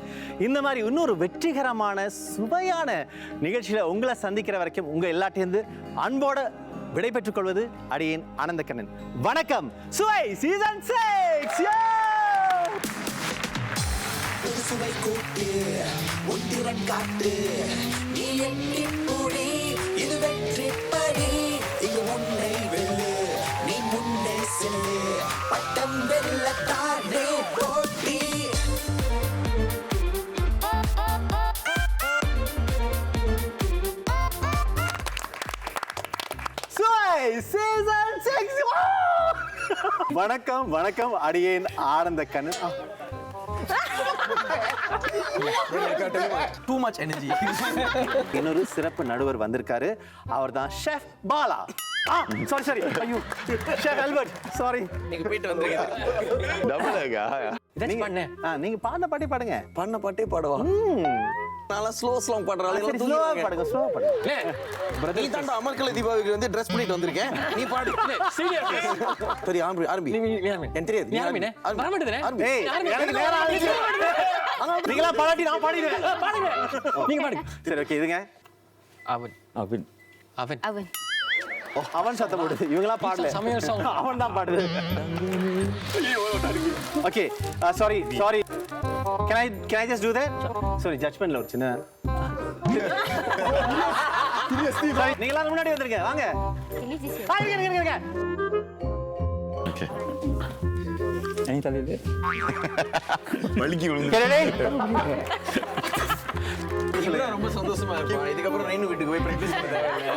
S1: இந்த மாதிரி இன்னொரு வெற்றிகரமான சுவையான நிகழ்ச்சியில உங்களை சந்திக்கிற வரைக்கும் உங்க எல்லாட்டேந்து அன்போட விடைபெற்றுக் கொள்வது அடியேன் ஆனந்தக்கண்ணன். வணக்கம். சுவை சீசன் 6.
S10: சுவை கூட்டு உத்திரன் காட்டு, நீ எண்ணி கூடி இது வெற்றி படி. இங்கு உன்னை வெல்லு, நீ முன்னே செல்லு, பட்டம் வெல்லத்தானே போட்டி.
S1: சுவை சீசன் 6. வணக்கம் வணக்கம் அடியேன் ஆனந்தக்கண்ணன்.
S8: Too much energy.
S1: இன்னொரு சிறப்பு நடுவர் வந்திருக்காரு. அவர் தான் ஷெஃப் பாலா. சாரி ஐயோ, ஷெஃப் ஆல்பர்ட். சாரி.
S8: நீங்க போயிட்டு வந்துருங்க.
S1: நீங்க பாடின பாட்டே பாடுங்க.
S8: பண்ண பாட்டே பாடுவா. நான் ஸ்லோ சாங் பாடுறாளே.
S1: சரி, ஸ்லோவா பாடுங்க, ஸ்லோவா பாடுங்க.
S8: நீ தாண்டா அமர்கலை தீபாவளிக்கு வந்து ட்ரெஸ் பண்ணிட்டு வந்திருக்கேன். நீ பாடு. சரி, ஆரம்பி. எனக்கு தெரியாது.
S1: ஏய், எனக்கு நேரம் ஆயிடுச்சு. நீங்களா பாடாட்டி நான் பாடிடுவேன். பாடுங்க. நீங்க பாடுங்க. சரி, ஓகே. இதுங்க
S2: அவன்
S6: அவன்
S2: அவன்
S3: அவன்
S1: அவன் சத்தம் போடுது. இவங்களா பாடல.
S2: சமையல் song.
S1: அவன் தான் பாடுது. Okay, sorry. Can I just do that? Sorry, judgmentல ஒரு சின்ன. Sorry, நீங்க எல்லாரும் முன்னாடி வந்துருங்க. வாங்க. இருங்க.
S5: ஓகே.
S6: any தலையில
S5: வலிக்கு விழுந்து.
S8: ரொம்ப சந்தோஷமா இருப்பான். இதுக்கப்புறம் ரெயின் வீட்டுக்கு போய் பிராக்டிஸ் பண்ண தேவையில்லை.